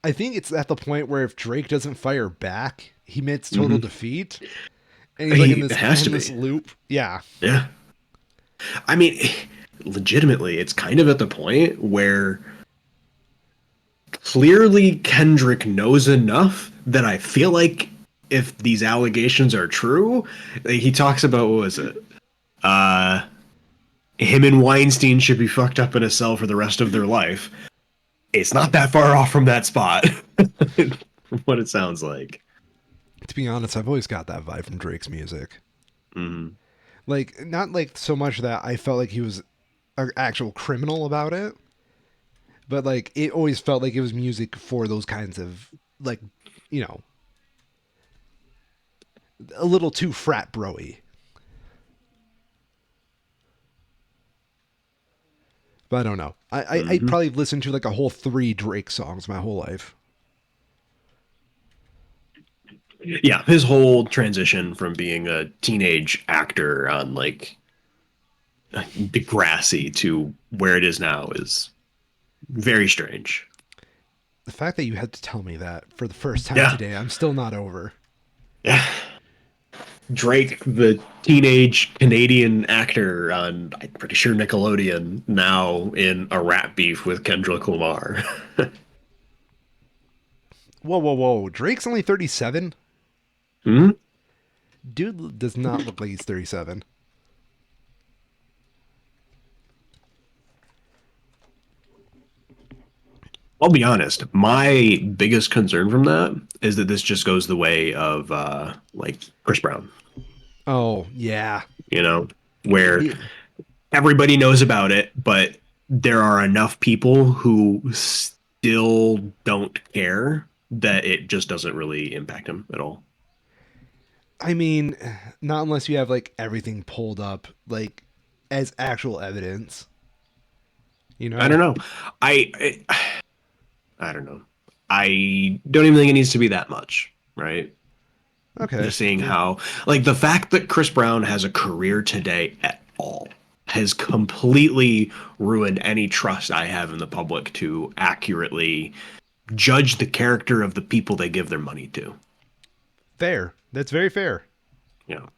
I think it's at the point where if Drake doesn't fire back, he admits total Hmm. defeat, and he's like in He it this has to endless be. loop. Yeah, Yeah, I mean, legitimately, it's kind of at the point where clearly Kendrick knows enough that I feel like if these allegations are true, like, he talks about what was it? Uh, him and Weinstein should be fucked up in a cell for the rest of their life. It's not that far off from that spot, from what it sounds like. to be honest, I've always got that vibe from Drake's music. Mm-hmm. Like, not like so much that I felt like he was an actual criminal about it, but like it always felt like it was music for those kinds of like, you know, a little too frat broy. But I don't know. I'd Mm-hmm. probably listen to like a whole three Drake songs my whole life. Yeah, his whole transition from being a teenage actor on like Degrassi to where it is now is very strange. The fact that you had to tell me that for the first time Yeah, today, I'm still not over. yeah. Drake, the teenage Canadian actor on, I'm pretty sure Nickelodeon, now in a rap beef with Kendrick Lamar. Whoa, whoa, whoa. Drake's only 37? Hmm? Dude does not look like he's 37. I'll be honest. My biggest concern from that is that this just goes the way of like Chris Brown. Oh, yeah. you know, where He, everybody knows about it, but there are enough people who still don't care that it just doesn't really impact them at all. I mean, not unless you have like everything pulled up, like as actual evidence, you I know? don't know. I don't know. I don't even think it needs to be that much, right? Okay. Just seeing Yeah. how, like, the fact that Chris Brown has a career today at all has completely ruined any trust I have in the public to accurately judge the character of the people they give their money to. Fair. That's very fair. You know,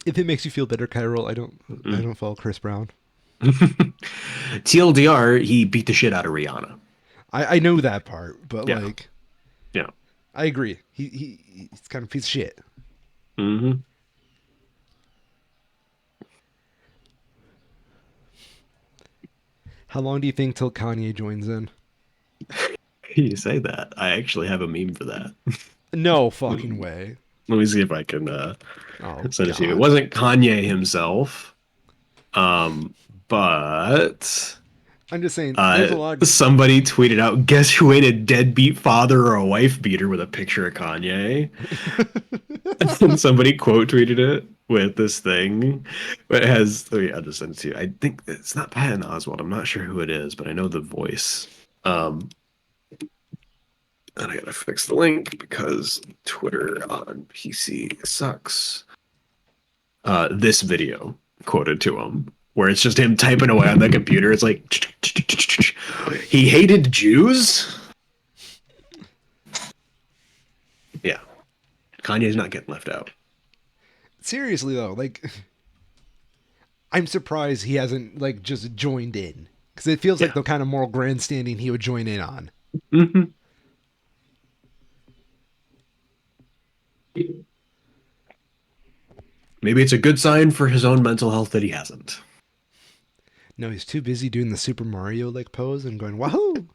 If it makes you feel better, Kyril, I mm. don't follow Chris Brown. TLDR, he beat the shit out of Rihanna. I know that part, but Yeah, like yeah. I agree. He's kind of a piece of shit. Hmm. How long do you think till Kanye joins in? You say that. I actually have a meme for that. No Let fucking way. me see if I can Oh send it to you. It god. wasn't Kanye himself, um, but I'm just saying there's a lot somebody tweeted out, "Guess who ain't a deadbeat father or a wife beater?" with a picture of Kanye, and somebody quote tweeted it with this thing. It has. Oh yeah, I'll just send it to you. I think it's not Patton Oswalt. I'm not sure who it is, but I know the voice. Um, and I gotta fix the link because Twitter on PC sucks. This video quoted to him, where it's just him typing away on the computer. It's like he hated Jews. Yeah, Kanye's not getting left out. seriously though, like I'm surprised he hasn't like just joined in because it feels like Yeah. the kind of moral grandstanding he would join in on. Hmm. Maybe it's a good sign for his own mental health that he hasn't. No, he's too busy doing the Super Mario like pose and going wahoo.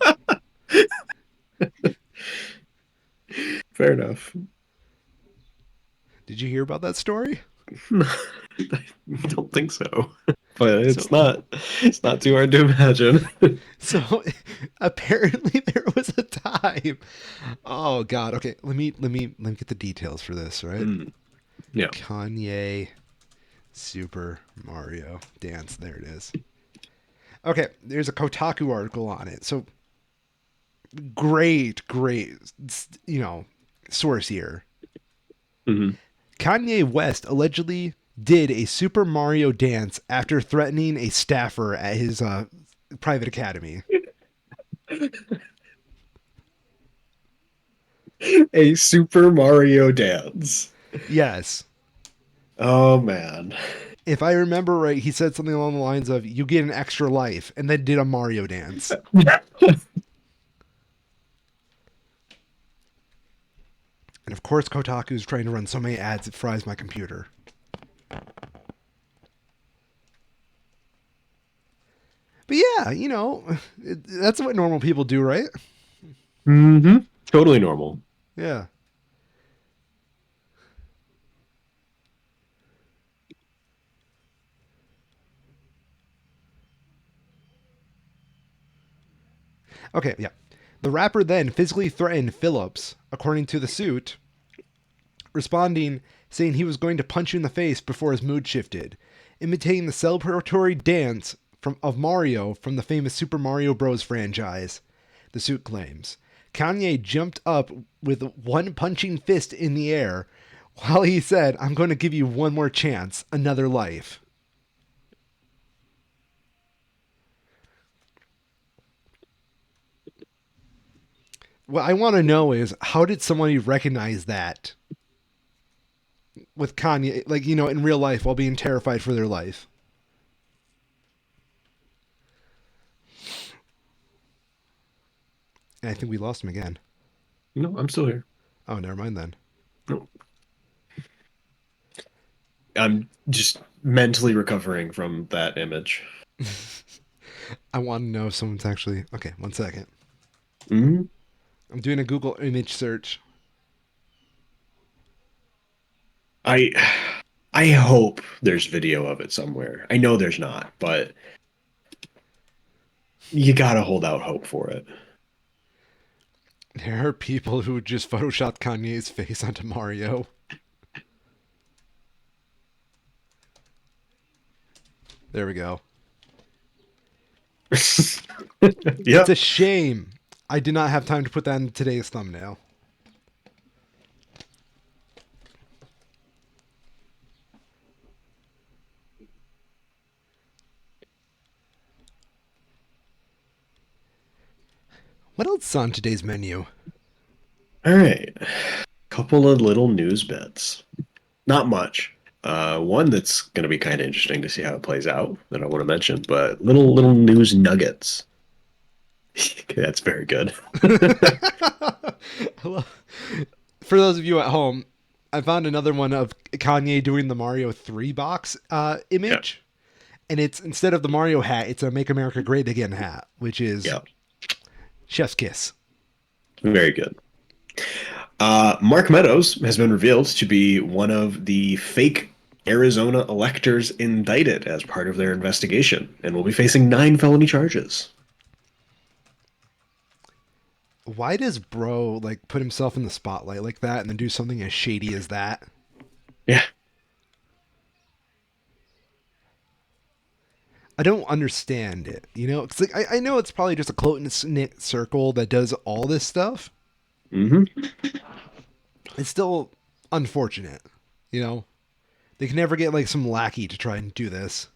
Fair enough. Did you hear about that story? I don't think so, but So it's not too hard to imagine. so apparently there was a time. Oh god. Okay, let me get the details for this, right? Mm, yeah. Kanye Super Mario dance. There it is. Okay, there's a Kotaku article on it. So great, source here. Hmm. Kanye West allegedly did a Super Mario dance after threatening a staffer at his private academy. A Super Mario dance. Yes. Oh man. If I remember right, he said something along the lines of, "You get an extra life," and then did a Mario dance. And of course, Kotaku's trying to run so many ads it fries my computer. But yeah, that's what normal people do, right? Hmm. Totally normal. Yeah. Okay, yeah. The rapper then physically threatened Phillips, according to the suit, responding saying he was going to punch you in the face before his mood shifted, imitating the celebratory dance of Mario from the famous Super Mario Bros. Franchise, the suit claims. Kanye jumped up with one punching fist in the air while he said, "I'm going to give you one more chance, another life." What I want to know is how did somebody recognize that with Kanye, like, in real life while being terrified for their life? And I think we lost him again. No, I'm still here. Oh, never mind then. No. I'm just mentally recovering from that image. I want to know if someone's actually. Okay, one second. Hmm. I'm doing a Google image search. I I hope there's video of it somewhere. I know there's not, but you gotta hold out hope for it. There are people who just photoshopped Kanye's face onto Mario. There we go. It's a Yep. shame I did not have time to put that in today's thumbnail. What else is on today's menu? All right. Couple of little news bits. Not much. One that's going to be kind of interesting to see how it plays out that I want to mention, but little news nuggets. Okay, that's very good. For those of you at home, I found another one of Kanye doing the Mario 3 box Yeah, image. And it's instead of the Mario hat, it's a Make America Great Again hat, which is yeah, chef's kiss. very good. Mark Meadows has been revealed to be one of the fake Arizona electors indicted as part of their investigation and will be facing 9 felony charges. Why does bro like put himself in the spotlight like that and then do something as shady as that? Yeah. I don't understand it. You know, it's like I know it's probably just a close knit circle that does all this stuff. Hmm. It's still unfortunate. You know, they can never get like some lackey to try and do this.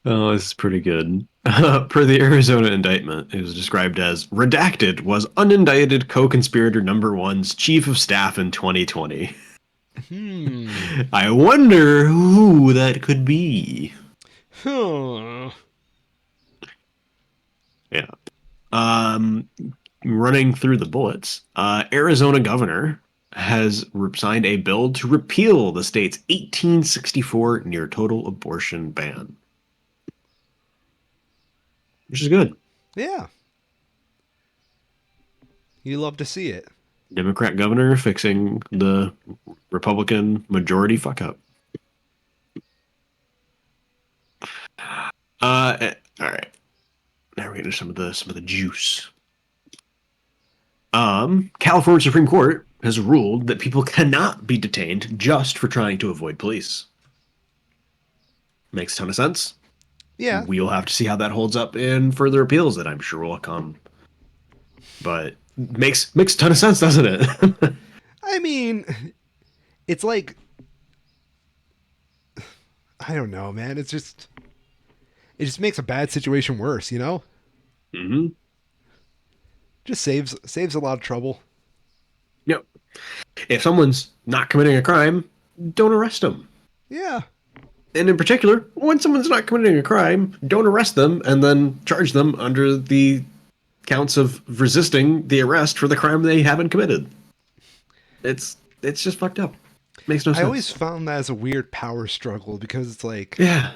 Oh, this is pretty good. Per the Arizona indictment, it was described as redacted was unindicted co-conspirator number one's chief of staff in 2020. Hmm. I wonder who that could be. Huh. Yeah. Um, Running through the bullets, Arizona governor has signed a bill to repeal the state's 1864 near total abortion ban, which is good. Yeah. You love to see it. Democrat governor fixing the Republican majority fuck up. All right. Now we're getting to some of the juice. California Supreme Court has ruled that people cannot be detained just for trying to avoid police. Makes a ton of sense. Yeah. We'll have to see how that holds up in further appeals that I'm sure will come. But makes a ton of sense, doesn't it? I mean, it's like I don't know, man. It just makes a bad situation worse, you know? Hmm. Just saves a lot of trouble. Yep. If someone's not committing a crime, don't arrest them. Yeah. And in particular, when someone's not committing a crime, don't arrest them and then charge them under the counts of resisting the arrest for the crime they haven't committed. It's just fucked up. Makes no I always sense. found that as a weird power struggle because it's like Yeah.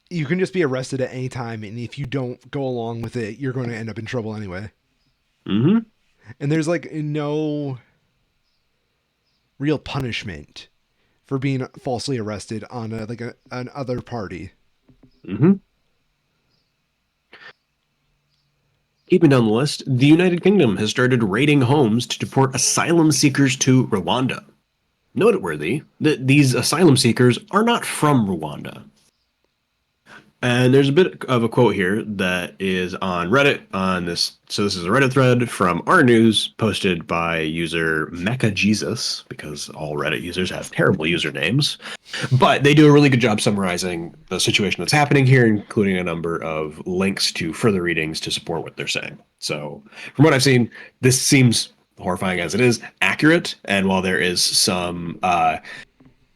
you can just be arrested at any time, and if you don't go along with it, you're going to end up in trouble anyway. Mm-hmm. And there's like no real punishment for being falsely arrested on an other party. Mm-hmm. Keeping down the list, the United Kingdom has started raiding homes to deport asylum seekers to Rwanda. Noteworthy that these asylum seekers are not from Rwanda. And there's a bit of a quote here that is on Reddit on this. So this is a Reddit thread from our news posted by user Mecha Jesus, because all Reddit users have terrible usernames. But they do a really good job summarizing the situation that's happening here, including a number of links to further readings to support what they're saying. So from what I've seen, this seems horrifying as it is, accurate. And while there is some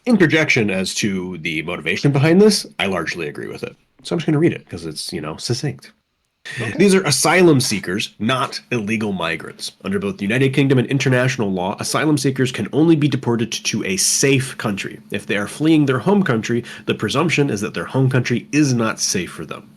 interjection as to the motivation behind this, I largely agree with it. So I'm just going to read it because it's, succinct. Okay. These are asylum seekers, not illegal migrants. Under both the United Kingdom and international law, asylum seekers can only be deported to a safe country. If they are fleeing their home country, the presumption is that their home country is not safe for them.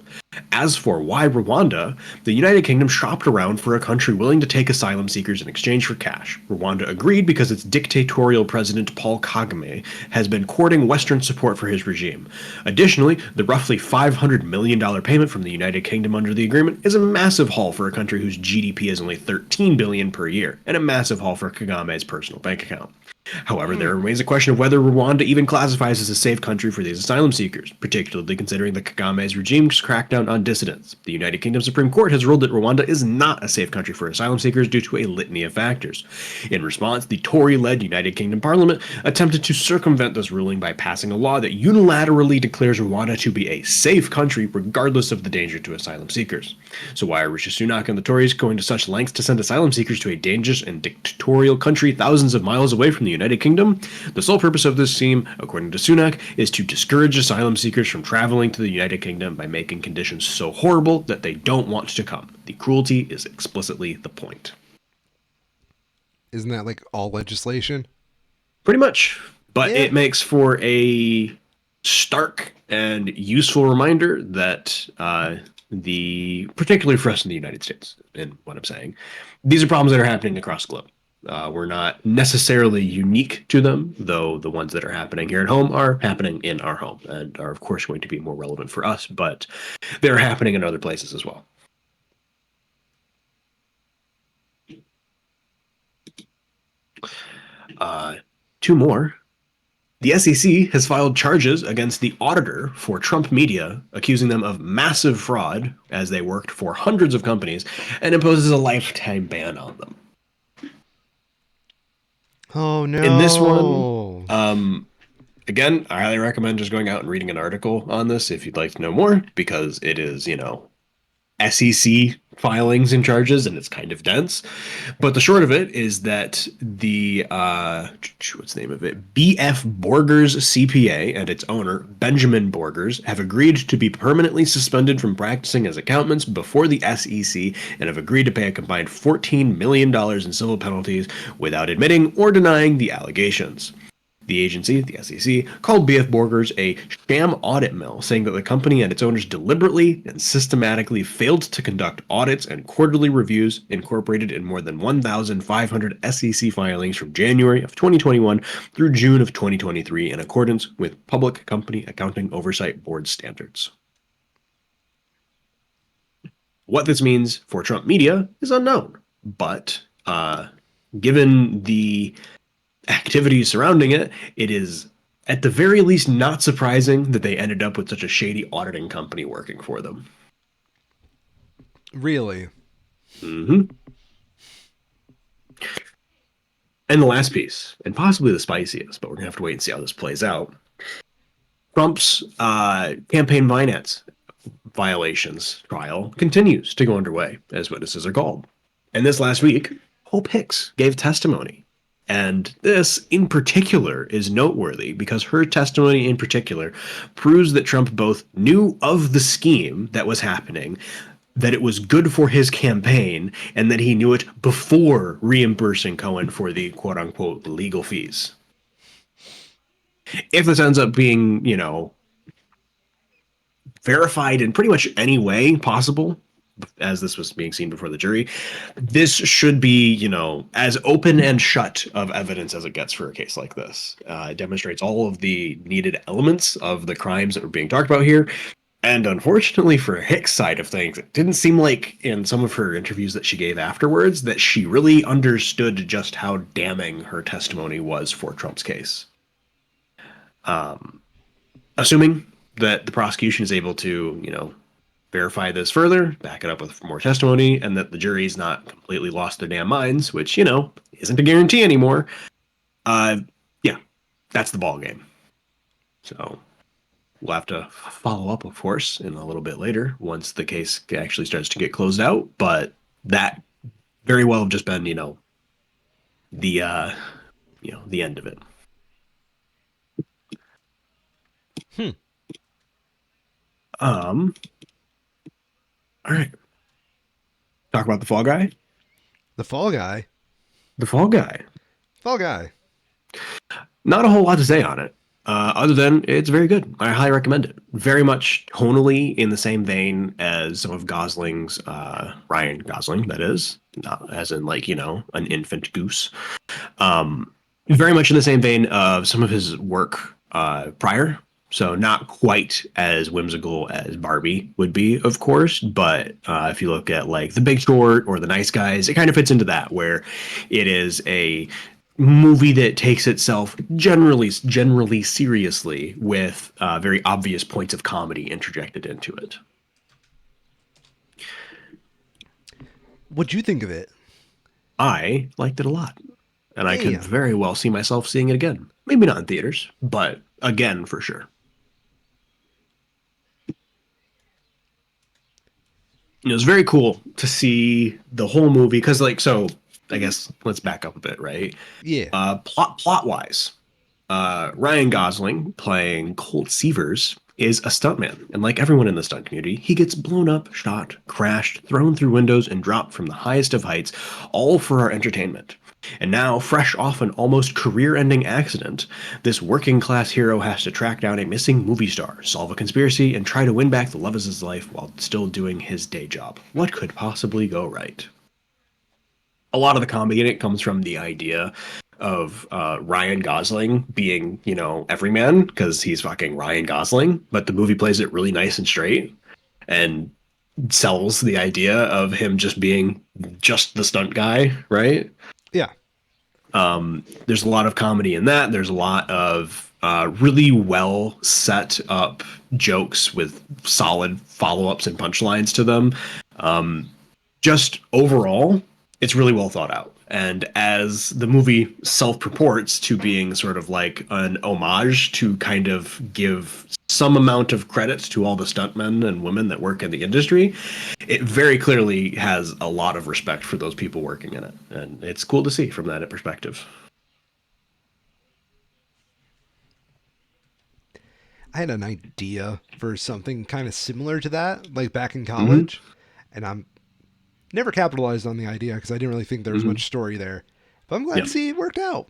As for why Rwanda, the United Kingdom shopped around for a country willing to take asylum seekers in exchange for cash. Rwanda agreed because its dictatorial president Paul Kagame has been courting Western support for his regime. Additionally, the roughly $500 million payment from the United Kingdom under the agreement is a massive haul for a country whose GDP is only $13 billion per year, and a massive haul for Kagame's personal bank account. However, there remains a question of whether Rwanda even classifies as a safe country for these asylum seekers, particularly considering the Kagame's regime's crackdown on dissidents. The United Kingdom Supreme Court has ruled that Rwanda is not a safe country for asylum seekers due to a litany of factors. In response, the Tory-led United Kingdom Parliament attempted to circumvent this ruling by passing a law that unilaterally declares Rwanda to be a safe country regardless of the danger to asylum seekers. So why are Rishi Sunak and the Tories going to such lengths to send asylum seekers to a dangerous and dictatorial country thousands of miles away from the United Kingdom? The sole purpose of this scheme, according to Sunak, is to discourage asylum seekers from traveling to the United Kingdom by making conditions so horrible that they don't want to come. The cruelty is explicitly the point. Isn't that like all legislation? Pretty much. But Yeah. it makes for a stark and useful reminder that particularly for us in the United States, in what I'm saying, these are problems that are happening across the globe. We're not necessarily unique to them, though the ones that are happening here at home are happening in our home and are, of course, going to be more relevant for us, but they're happening in other places as well. Two more. The SEC has filed charges against the auditor for Trump Media, accusing them of massive fraud as they worked for hundreds of companies, and imposes a lifetime ban on them. Oh In this one, no. again, I highly recommend just going out and reading an article on this if you'd like to know more, because it is, SEC filings and charges, and it's kind of dense. But the short of it is that the what's the name of it? BF Borgers CPA and its owner Benjamin Borgers have agreed to be permanently suspended from practicing as accountants before the SEC and have agreed to pay a combined $14 million in civil penalties without admitting or denying the allegations. The agency, the SEC, called BF Borgers a sham audit mill, saying that the company and its owners deliberately and systematically failed to conduct audits and quarterly reviews incorporated in more than 1,500 SEC filings from January of 2021 through June of 2023 in accordance with Public Company Accounting Oversight Board standards. What this means for Trump media is unknown, but given the activities surrounding it, it is at the very least not surprising that they ended up with such a shady auditing company working for them. Really? Mm-hmm. And the last piece, and possibly the spiciest, but we're gonna have to wait and see how this plays out. Trump's campaign finance violations trial continues to go underway as witnesses are called. And this last week, Hope Hicks gave testimony. And this, in particular, is noteworthy because her testimony, in particular, proves that Trump both knew of the scheme that was happening, that it was good for his campaign, and that he knew it before reimbursing Cohen for the quote unquote legal fees. If this ends up being, verified in pretty much any way possible, as this was being seen before the jury, this should be, as open and shut of evidence as it gets for a case like this. It demonstrates all of the needed elements of the crimes that were being talked about here. And unfortunately for Hicks' side of things, it didn't seem like in some of her interviews that she gave afterwards that she really understood just how damning her testimony was for Trump's case. Assuming that the prosecution is able to, verify this further, back it up with more testimony, and that the jury's not completely lost their damn minds, which, isn't a guarantee anymore. Yeah, that's the ball game. So we'll have to follow up, of course, in a little bit later once the case actually starts to get closed out. But that very well have just been, the the end of it. Hmm. All right. Talk about the Fall Guy. The Fall Guy. The Fall Guy. Fall Guy. Not a whole lot to say on it. Other than it's very good. I highly recommend it. Very much tonally in the same vein as some of Gosling's, Ryan Gosling, that is, not as in like, an infant goose. Um, Very much in the same vein of some of his work prior. So not quite as whimsical as Barbie would be, of course, but if you look at like The Big Short or The Nice Guys, it kind of fits into that where it is a movie that takes itself generally seriously with very obvious points of comedy interjected into it. What'd you think of it? I liked it a lot, and I could Damn. very well see myself seeing it again. Maybe not in theaters, but again for sure. It was very cool to see the whole movie because, like, so I guess let's back up a bit, right? Yeah. Plot wise, Ryan Gosling playing Colt Seavers is a stuntman, and like everyone in the stunt community, he gets blown up, shot, crashed, thrown through windows, and dropped from the highest of heights, all for our entertainment. And now, fresh off an almost career ending accident, this working class hero has to track down a missing movie star, solve a conspiracy, and try to win back the love of his life while still doing his day job. What could possibly go right? A lot of the comedy in it comes from the idea of Ryan Gosling being, everyman because he's fucking Ryan Gosling, but the movie plays it really nice and straight and sells the idea of him just being just the stunt guy, right? Yeah. There's a lot of comedy in that. There's a lot of really well set up jokes with solid follow ups and punchlines to them. Just overall, it's really well thought out. And as the movie self purports to being sort of like an homage to kind of give some amount of credit to all the stuntmen and women that work in the industry, it very clearly has a lot of respect for those people working in it. And it's cool to see from that perspective. I had an idea for something kind of similar to that, like back in Mm-hmm. college, and I'm never capitalized on the idea because I didn't really think there was Mm-hmm. much story there. But I'm glad Yeah. to see it worked out.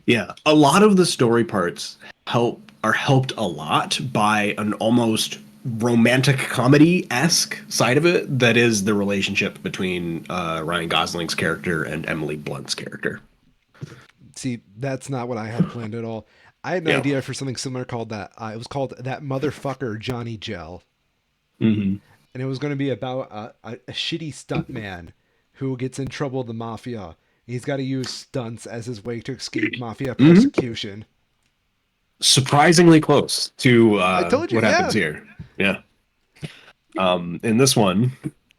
Yeah. A lot of the story parts are helped a lot by an almost romantic comedy esque side of it that is the relationship between Ryan Gosling's character and Emily Blunt's character. See, that's not what I had planned at all. I had an Yeah. idea for something similar called that. It was called That Motherfucker Johnny Gel. Mm-hmm. And it was going to be about a shitty stuntman who gets in trouble with the mafia. He's got to use stunts as his way to escape mafia Mm-hmm. persecution. Surprisingly close to I told you, what happens yeah. here. Yeah. In this one,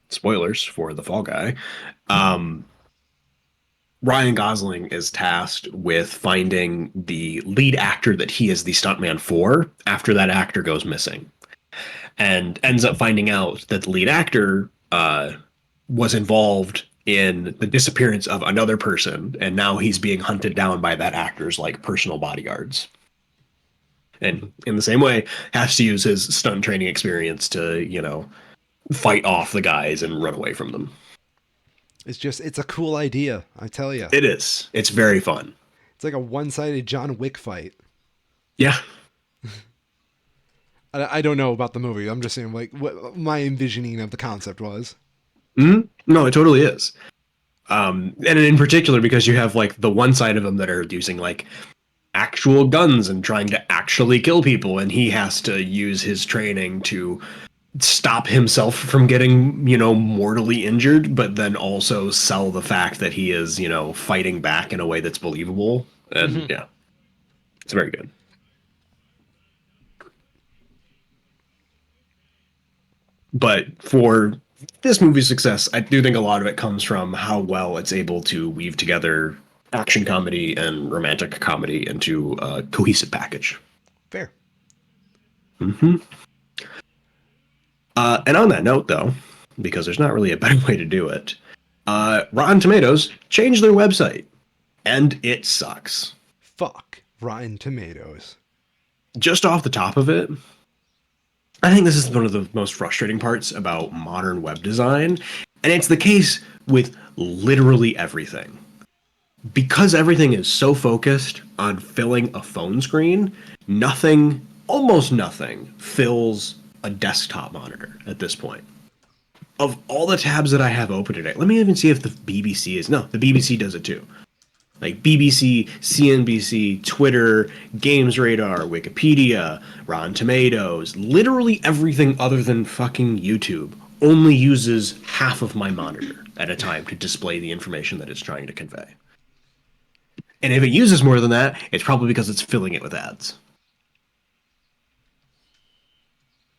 spoilers for the Fall Guy. Um, Ryan Gosling is tasked with finding the lead actor that he is the stuntman for after that actor goes missing, and ends up finding out that the lead actor was involved in the disappearance of another person, and now he's being hunted down by that actor's like personal bodyguards. And in the same way, has to use his stunt training experience to, fight off the guys and run away from them. It's a cool idea, I tell you. It is. It's very fun. It's like a one sided John Wick fight. Yeah. I don't know about the movie. I'm just saying, like, what my envisioning of the concept was. No, it totally is. And in particular, because you have like the one side of them that are using like actual guns and trying to actually kill people, and he has to use his training to stop himself from getting, mortally injured, but then also sell the fact that he is, fighting back in a way that's believable. And Mm-hmm. yeah, it's very good. But for this movie's success, I do think a lot of it comes from how well it's able to weave together action comedy and romantic comedy into a cohesive package. Fair. Hmm. And on that note, though, because there's not really a better way to do it, Rotten Tomatoes changed their website, and it sucks. Fuck Rotten Tomatoes. Just off the top of it, I think this is one of the most frustrating parts about modern web design, and it's the case with literally everything. Because everything is so focused on filling a phone screen, nothing, almost nothing, fills a desktop monitor at this point. Of all the tabs that I have open today, let me even see if the BBC is. No, the BBC does it too. Like BBC, CNBC, Twitter, Games Radar, Wikipedia, Rotten Tomatoes, literally everything other than fucking YouTube only uses half of my monitor at a time to display the information that it's trying to convey. And if it uses more than that, it's probably because it's filling it with ads.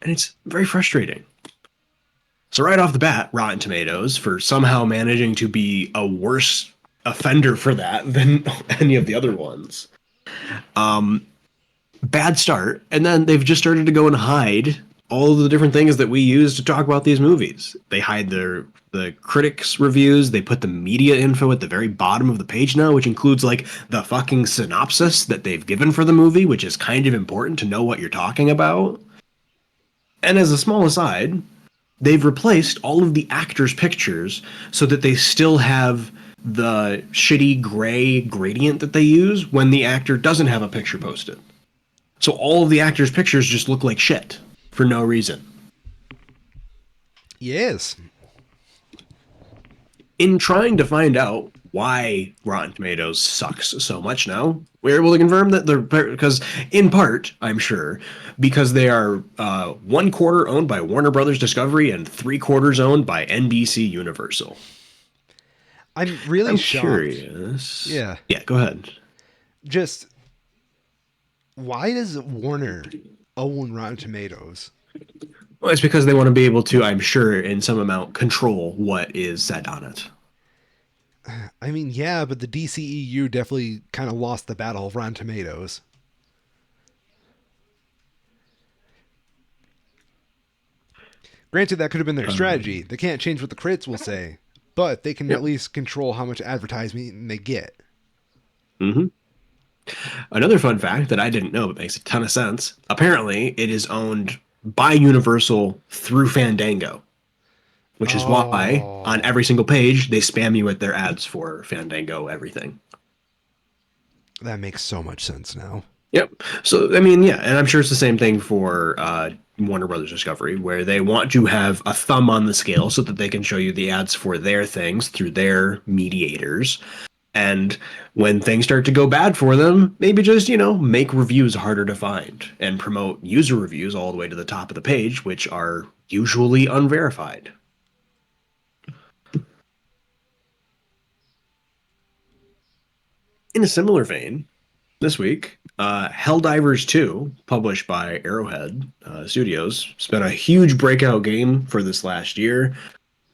And it's very frustrating. So right off the bat, Rotten Tomatoes for somehow managing to be a worse offender for that than any of the other ones. Bad start. And then they've just started to go and hide all of the different things that we use to talk about these movies. They hide the critics reviews, they put the media info at the very bottom of the page now, which includes like the fucking synopsis that they've given for the movie, which is kind of important to know what you're talking about. And as a small aside, they've replaced all of the actors' pictures so that they still have the shitty gray gradient that they use when the actor doesn't have a picture posted. So all of the actors' pictures just look like shit for no reason. Yes. In trying to find out why Rotten Tomatoes sucks so much now, we're able to confirm that they're because, in part, I'm sure, because they are 1/4 owned by Warner Brothers Discovery and 3/4 owned by NBC Universal. I'm really I'm shocked. curious. Yeah. Yeah, go ahead. Just why does Warner own Rotten Tomatoes? Well, it's because they want to be able to, I'm sure, in some amount, control what is said on it. I mean, yeah, but the DCEU definitely kind of lost the battle of Rotten Tomatoes. Granted, that could have been their strategy. They can't change what the critics will say, but they can at Yep. least control how much advertising they get. hmm Another fun fact that I didn't know but makes a ton of sense. Apparently, it is owned by Universal through Fandango, which is why on Oh, every single page they spam you with their ads for Fandango everything. that makes so much sense now. Yep. So I mean, yeah, and I'm sure it's the same thing for Warner Brothers Discovery, where they want to have a thumb on the scale so that they can show you the ads for their things through their mediators. And when things start to go bad for them, maybe just, make reviews harder to find and promote user reviews all the way to the top of the page, which are usually unverified. In a similar vein, this week, Helldivers 2, published by Arrowhead Studios, it's been a huge breakout game for this last year.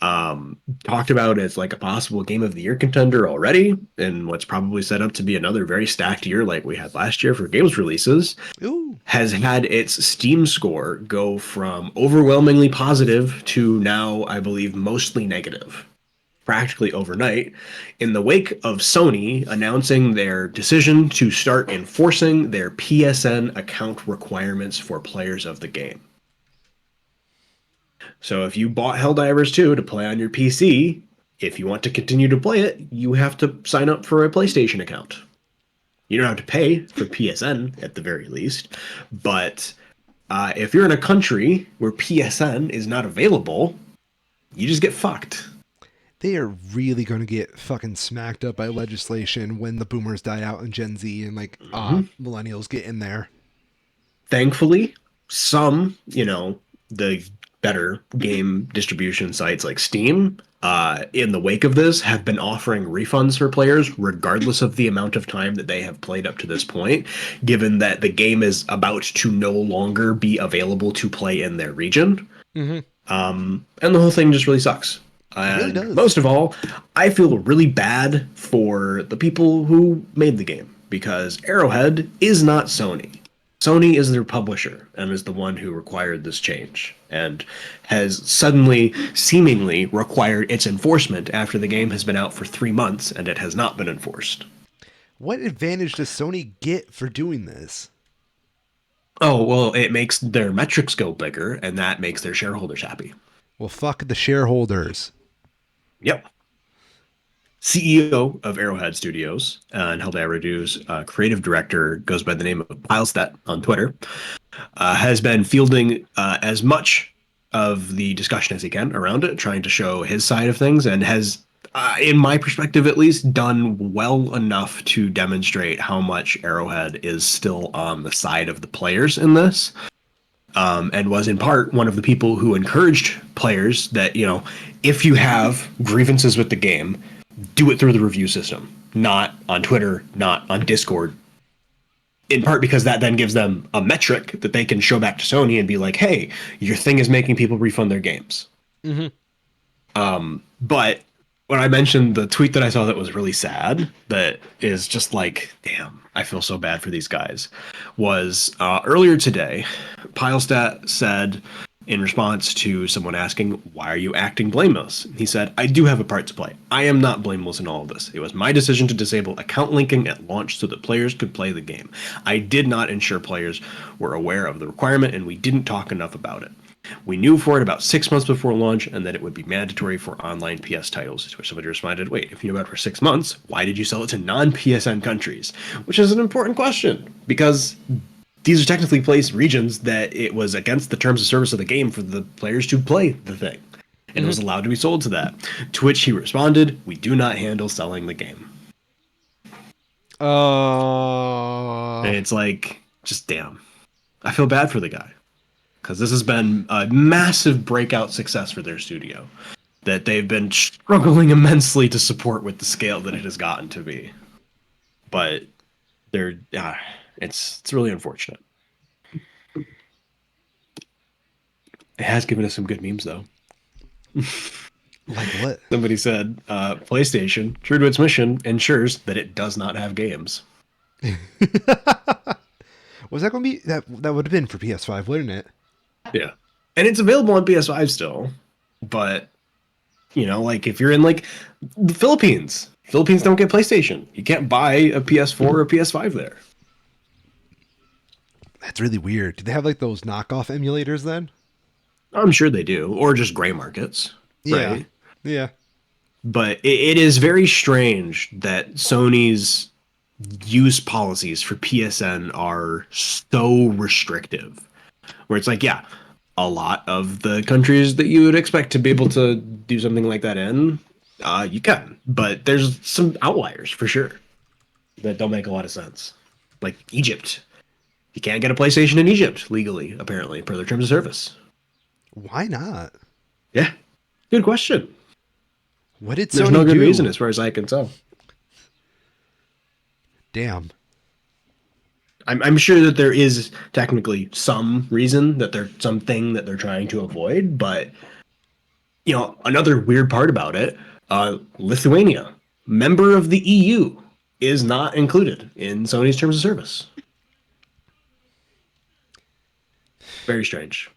Talked about as like a possible game of the year contender already, and what's probably set up to be another very stacked year like we had last year for games releases, Ooh, has had its Steam score go from overwhelmingly positive to now, I believe, mostly negative, practically overnight, in the wake of Sony announcing their decision to start enforcing their PSN account requirements for players of the game. So if you bought Helldivers 2 to play on your PC, if you want to continue to play it, you have to sign up for a PlayStation account. You don't have to pay for PSN at the very least, but if you're in a country where PSN is not available, you just get fucked. they are really going to get fucking smacked up by legislation when the boomers die out and Gen Z and like millennials get in there. Thankfully, some, the better game distribution sites like Steam, in the wake of this, have been offering refunds for players regardless of the amount of time that they have played up to this point, given that the game is about to no longer be available to play in their region. Mm-hmm. And the whole thing just really sucks. It really And does. most of all, I feel really bad for the people who made the game because Arrowhead is not Sony. Sony is their publisher and is the one who required this change and has suddenly, seemingly, required its enforcement after the game has been out for 3 months and it has not been enforced. What advantage does Sony get for doing this? Oh, well, it makes their metrics go bigger and that makes their shareholders happy. Well, fuck the shareholders. Yep. CEO of Arrowhead Studios and Helldivers Reduce, creative director, goes by the name of Pilestat on Twitter, has been fielding as much of the discussion as he can around it, trying to show his side of things, and has, in my perspective at least, done well enough to demonstrate how much Arrowhead is still on the side of the players in this. And was in part one of the people who encouraged players that, if you have grievances with the game, do it through the review system, not on Twitter, not on Discord. In part because that then gives them a metric that they can show back to Sony and be like, hey, your thing is making people refund their games. Mm-hmm. But when I mentioned the tweet that I saw that was really sad, that is just like, damn, I feel so bad for these guys, was earlier today, Pilestat said in response to someone asking, why are you acting blameless? He said, I do have a part to play. I am not blameless in all of this. It was my decision to disable account linking at launch so that players could play the game. I did not ensure players were aware of the requirement, and we didn't talk enough about it. We knew for it about 6 months before launch and that it would be mandatory for online PS titles. To which somebody responded, wait, if you knew about it for 6 months, why did you sell it to non-PSN countries? Which is an important question, because these are technically placed regions that it was against the terms of service of the game for the players to play the thing. And it was allowed to be sold to that. To which he responded, we do not handle selling the game. And it's like, just damn. I feel bad for the guy. Because this has been a massive breakout success for their studio that they've been struggling immensely to support with the scale that it has gotten to be. But they're it's really unfortunate. It has given us some good memes though. Like what? Somebody said, PlayStation, true to its mission, ensures that it does not have games. Was that going to be that would have been for PS5, wouldn't it? Yeah. And it's available on PS5 still, but like if you're in like the Philippines don't get PlayStation. You can't buy a PS4 or a PS5 there. That's really weird. Do they have like those knockoff emulators then? I'm sure they do, or just gray markets, Yeah. right? Yeah. But it is very strange that Sony's use policies for PSN are so restrictive. Where it's like, yeah, a lot of the countries that you would expect to be able to do something like that in, you can. But there's some outliers for sure that don't make a lot of sense. Like Egypt. You can't get a PlayStation in Egypt legally, apparently, per their terms of service. Why not? Yeah. Good question. What did There's Sony no good do? reason as far as I can tell. Damn. I'm sure that there is technically some reason that there's something that they're trying to avoid, but another weird part about it, Lithuania, member of the EU, is not included in Sony's terms of service. Very strange.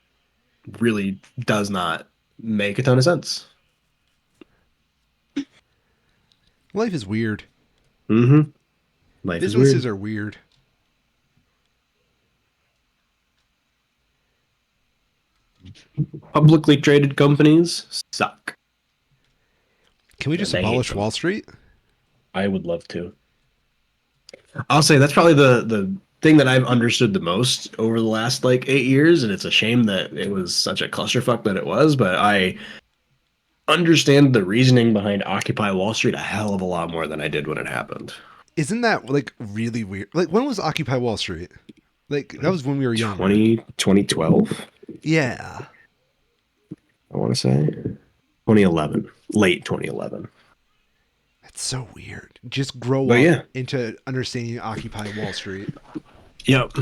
Really does not make a ton of sense. Life is weird. Mm-hmm. Life is Businesses weird. are weird. Publicly traded companies suck. Can we just And I hate abolish them. Wall Street? I would love to. I'll say that's probably the thing that I've understood the most over the last like 8 years, and it's a shame that it was such a clusterfuck that it was. But I understand the reasoning behind Occupy Wall Street a hell of a lot more than I did when it happened. Isn't that like really weird? Like when was Occupy Wall Street? Like that was when we were younger. 2012, Yeah. I want to say 2011, late 2011. That's so weird. Just grow But up yeah, into understanding Occupy Wall Street. yep,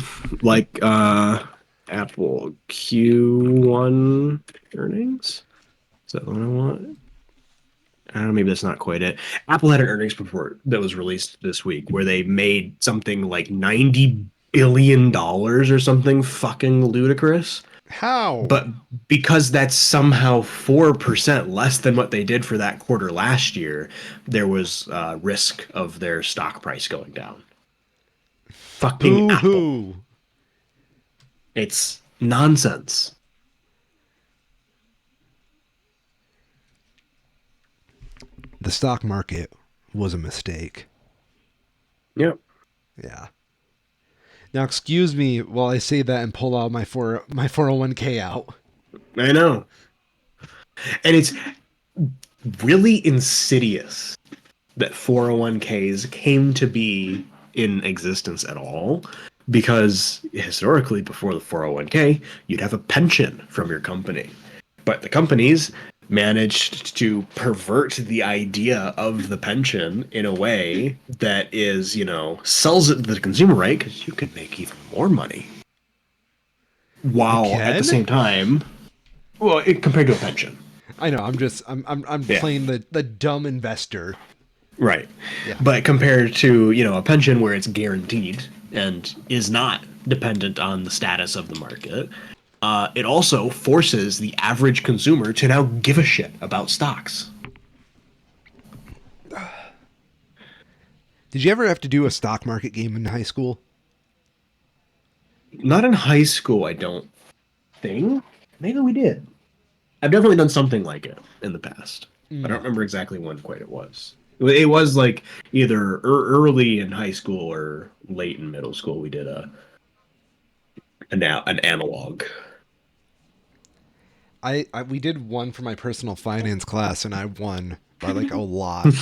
like Apple Q1 earnings. Is that what I want? I don't know, maybe that's not quite it. Apple had an earnings report that was released this week where they made something like $90 billion or something fucking ludicrous. How? But because that's somehow 4% less than what they did for that quarter last year, there was risk of their stock price going down. Fucking Boo Apple. hoo. It's nonsense. The stock market. was a mistake. Yep. Yeah. Now, excuse me while I say that and pull out my 401k out. I know. And it's really insidious that 401ks came to be in existence at all because historically before the 401k you'd have a pension from your company, but the companies managed to pervert the idea of the pension in a way that is, sells it to the consumer, right? Because you can make even more money You while at the can? same time, well, compared to a pension. I know. I'm Yeah. playing the dumb investor. Right. Yeah. But compared to, a pension where it's guaranteed and is not dependent on the status of the market, it also forces the average consumer to now give a shit about stocks. Did you ever have to do a stock market game in high school? Not in high school, I don't think. Maybe we did. I've definitely done something like it in the past. I don't Mm. remember exactly when quite it was. It was like either early in high school or late in middle school. We did an analog. I we did one for my personal finance class and I won by like a lot.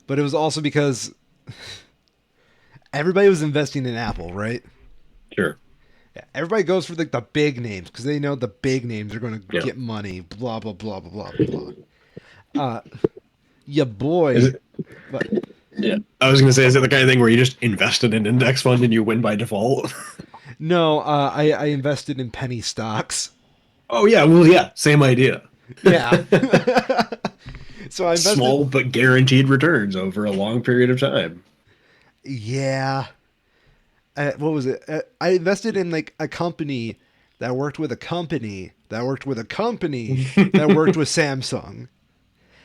But it was also because everybody was investing in Apple, right? Sure. Yeah, everybody goes for like the big names because they know the big names are going to Yeah. get money. Blah blah blah blah blah blah. Uh, yeah, Is boy. it? But Yeah. I was gonna say, is it the kind of thing where you just invest in an index fund and you win by default? no, I invested in penny stocks. Oh yeah, well yeah, same idea. Yeah. So I invested. Small but guaranteed returns over a long period of time. Yeah. What was it? I invested in like a company that worked with a company that worked with a company that worked with Samsung.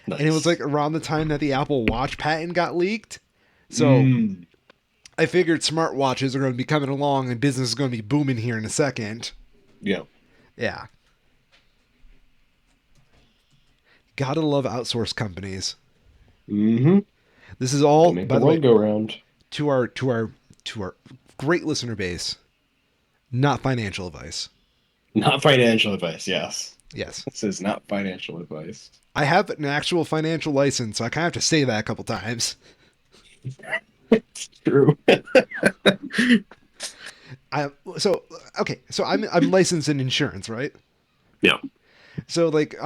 And it was like Nice. around the time that the Apple Watch patent got leaked. So Mm. I figured smartwatches are going to be coming along and business is going to be booming here in a second. Yeah. Yeah. Gotta love outsourced companies. Mm-hmm. This is They all, make the by the way, world go round. to our great listener base, not financial advice. Not financial advice, yes. Yes. This is not financial advice. I have an actual financial license, so I kind of have to say that a couple times. It's true. I so okay, so I'm licensed in insurance, right? Yeah. So like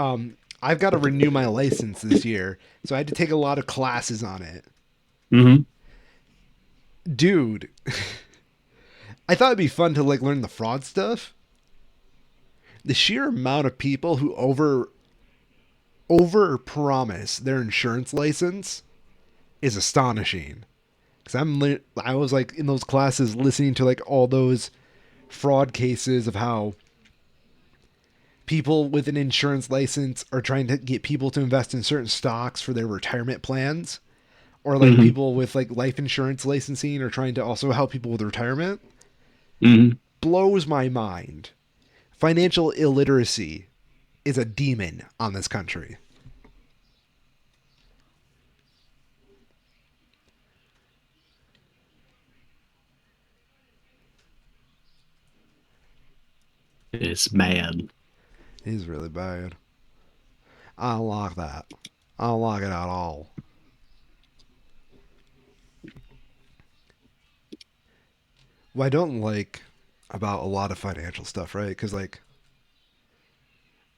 I've got to renew my license this year, so I had to take a lot of classes on it. Mm-hmm. Dude, I thought it'd be fun to like learn the fraud stuff. The sheer amount of people who over promise their insurance license is astonishing. Cuz I was like in those classes listening to like all those fraud cases of how people with an insurance license are trying to get people to invest in certain stocks for their retirement plans, or like Mm-hmm. people with like life insurance licensing are trying to also help people with retirement. Mm-hmm. Blows my mind. Financial illiteracy is a demon on this country. It's mad. It is really bad. I don't like that. I don't like it at all. What I don't like about a lot of financial stuff, right? Because like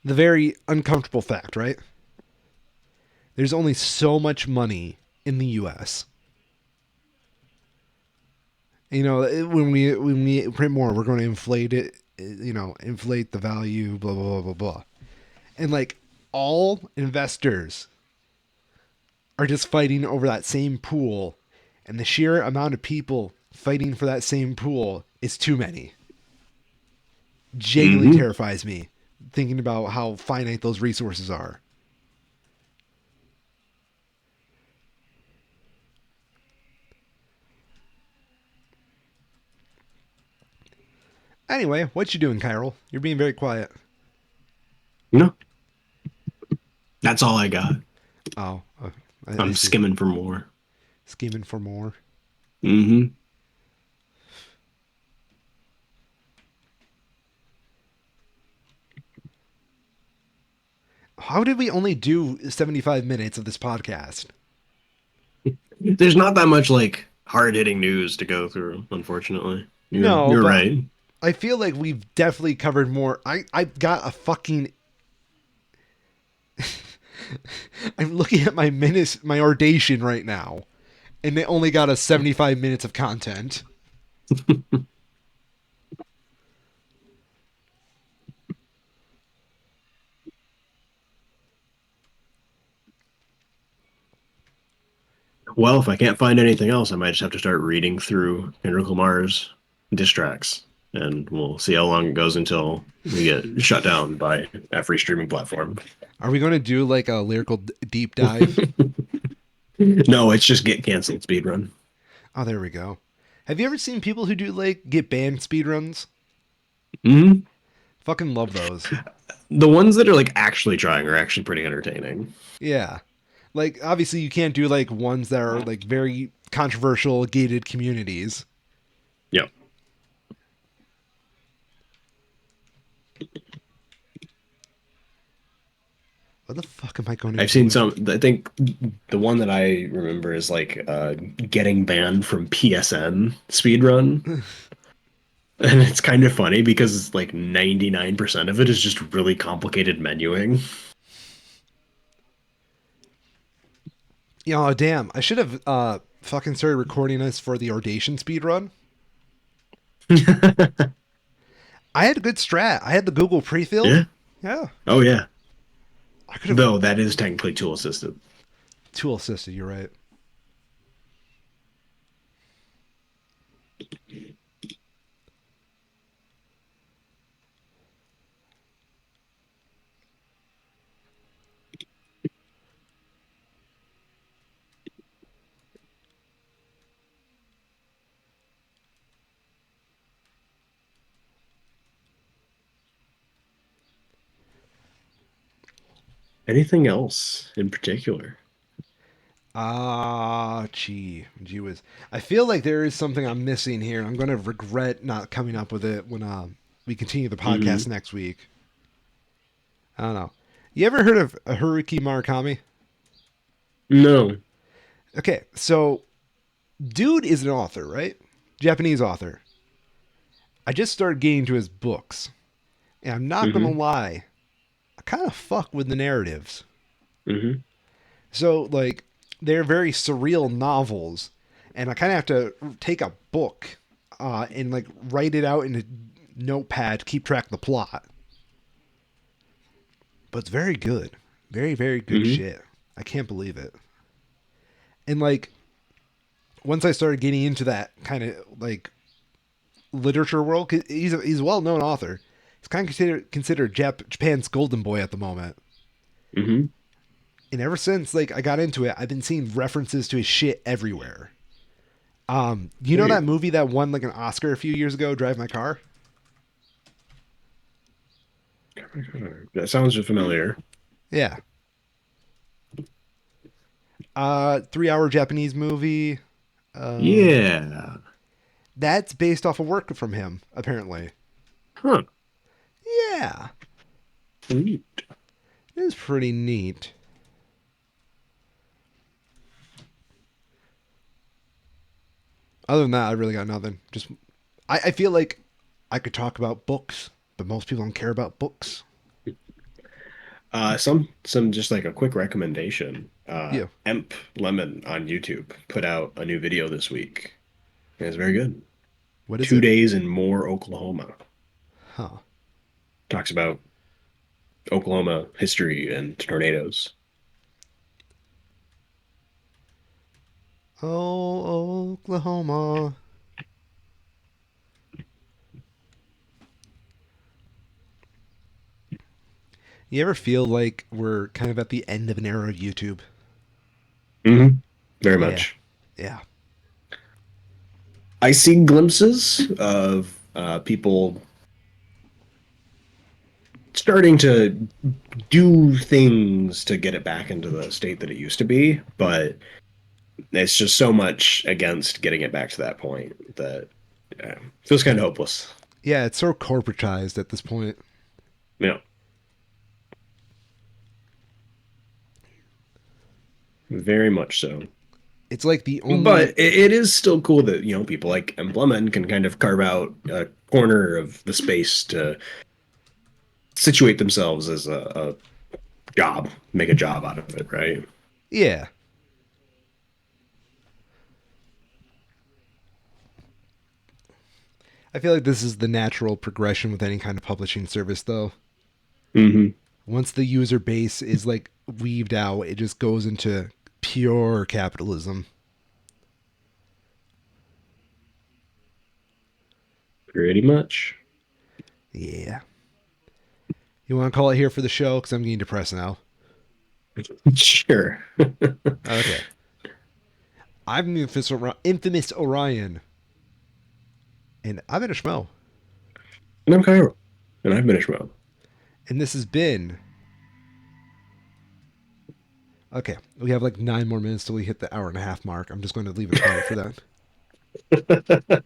the very uncomfortable fact, right? There's only so much money in the U.S. You know, when we print more, we're going to inflate it. You know, inflate the value. Blah blah blah blah blah. And like all investors are just fighting over that same pool, and the sheer amount of people fighting for that same pool is too many. Genuinely Mm-hmm. terrifies me thinking about how finite those resources are. Anyway, what you doing, Kyril? You're being very quiet. No, that's all I got. Oh, I I'm see. skimming for more. Scheming for more. Hmm. How did we only do 75 minutes of this podcast? There's not that much like hard-hitting news to go through, unfortunately. You're No, you're but right. I feel like we've definitely covered more. I got a fucking. I'm looking at my minutes, my ordation right now, and they only got us 75 minutes of content. Well, if I can't find anything else, I might just have to start reading through Kendrick Lamar's diss tracks, and we'll see how long it goes until we get shut down by a free streaming platform. Are we going to do like a lyrical deep dive? No, it's just get canceled speedrun. Oh, there we go. Have you ever seen people who do like get banned speedruns? Hmm. Fucking love those. The ones that are like actually trying are actually pretty entertaining. Yeah. Like obviously you can't do like ones that are like very controversial gated communities. Yep. What the fuck am I going to I've do seen with some. I think the one that I remember is like getting banned from PSN speedrun. And it's kind of funny because like 99% of it is just really complicated menuing. Oh damn! I should have fucking started recording this for the Ordation speedrun. I had a good strat. I had the Google pre-filled. Yeah. Yeah, Oh yeah. I could have Though that is technically tool assisted. tool assisted. You're right. Anything else in particular? Gee whiz. I feel like there is something I'm missing here. I'm gonna regret not coming up with it when we continue the podcast Hmm. next week. I don't know. You ever heard of Haruki Murakami? No. Okay, so dude is an author, right? Japanese author. I just started getting to his books, and I'm not gonna Hmm. lie, I kind of fuck with the narratives. Hmm. So like they're very surreal novels, and I kind of have to take a book and like write it out in a notepad, keep track of the plot. But it's very good, very good Hmm. shit. I can't believe it. And like once I started getting into that kind of like literature world, 'cause he's a well known author. He's kind of considered Japan's golden boy at the moment. Hmm. And ever since like I got into it, I've been seeing references to his shit everywhere. You know that Wait. movie that won like an Oscar a few years ago, Drive My Car? That sounds familiar. Yeah. 3 hour Japanese movie. Um, Yeah. that's based off a work from him, apparently. Huh. Yeah, Neat. it's pretty neat. Other than that, I really got nothing. Just I feel like I could talk about books, but most people don't care about books. Some just like a quick recommendation. Yeah. Emp Lemon on YouTube put out a new video this week. And it's very good. What is Two it? days in Moore, Oklahoma. Huh. Talks about Oklahoma history and tornadoes. Oh, Oklahoma. You ever feel like we're kind of at the end of an era of YouTube? Hmm. Very Yeah. much. Yeah. I see glimpses of people starting to do things to get it back into the state that it used to be, but it's just so much against getting it back to that point that feels kind of hopeless. Yeah, it's so corporatized at this point. Yeah, very much so. It's like the But only. it is still cool that, people like Emblemen can kind of carve out a corner of the space to situate themselves as a job, make a job out of it, right? Yeah. I feel like this is the natural progression with any kind of publishing service, though. Hmm. Once the user base is like weaved out, it just goes into pure capitalism. Pretty much. Yeah. You want to call it here for the show? Because I'm getting depressed now. Sure. Okay. I'm the infamous Orion, and I've been a Schmo. And I'm Cairo, and I've been a Schmo. And this has been. Okay, we have like 9 more minutes till we hit the hour and a half mark. I'm just going to leave it quiet for that.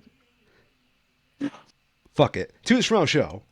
Fuck it. To the Schmo Show.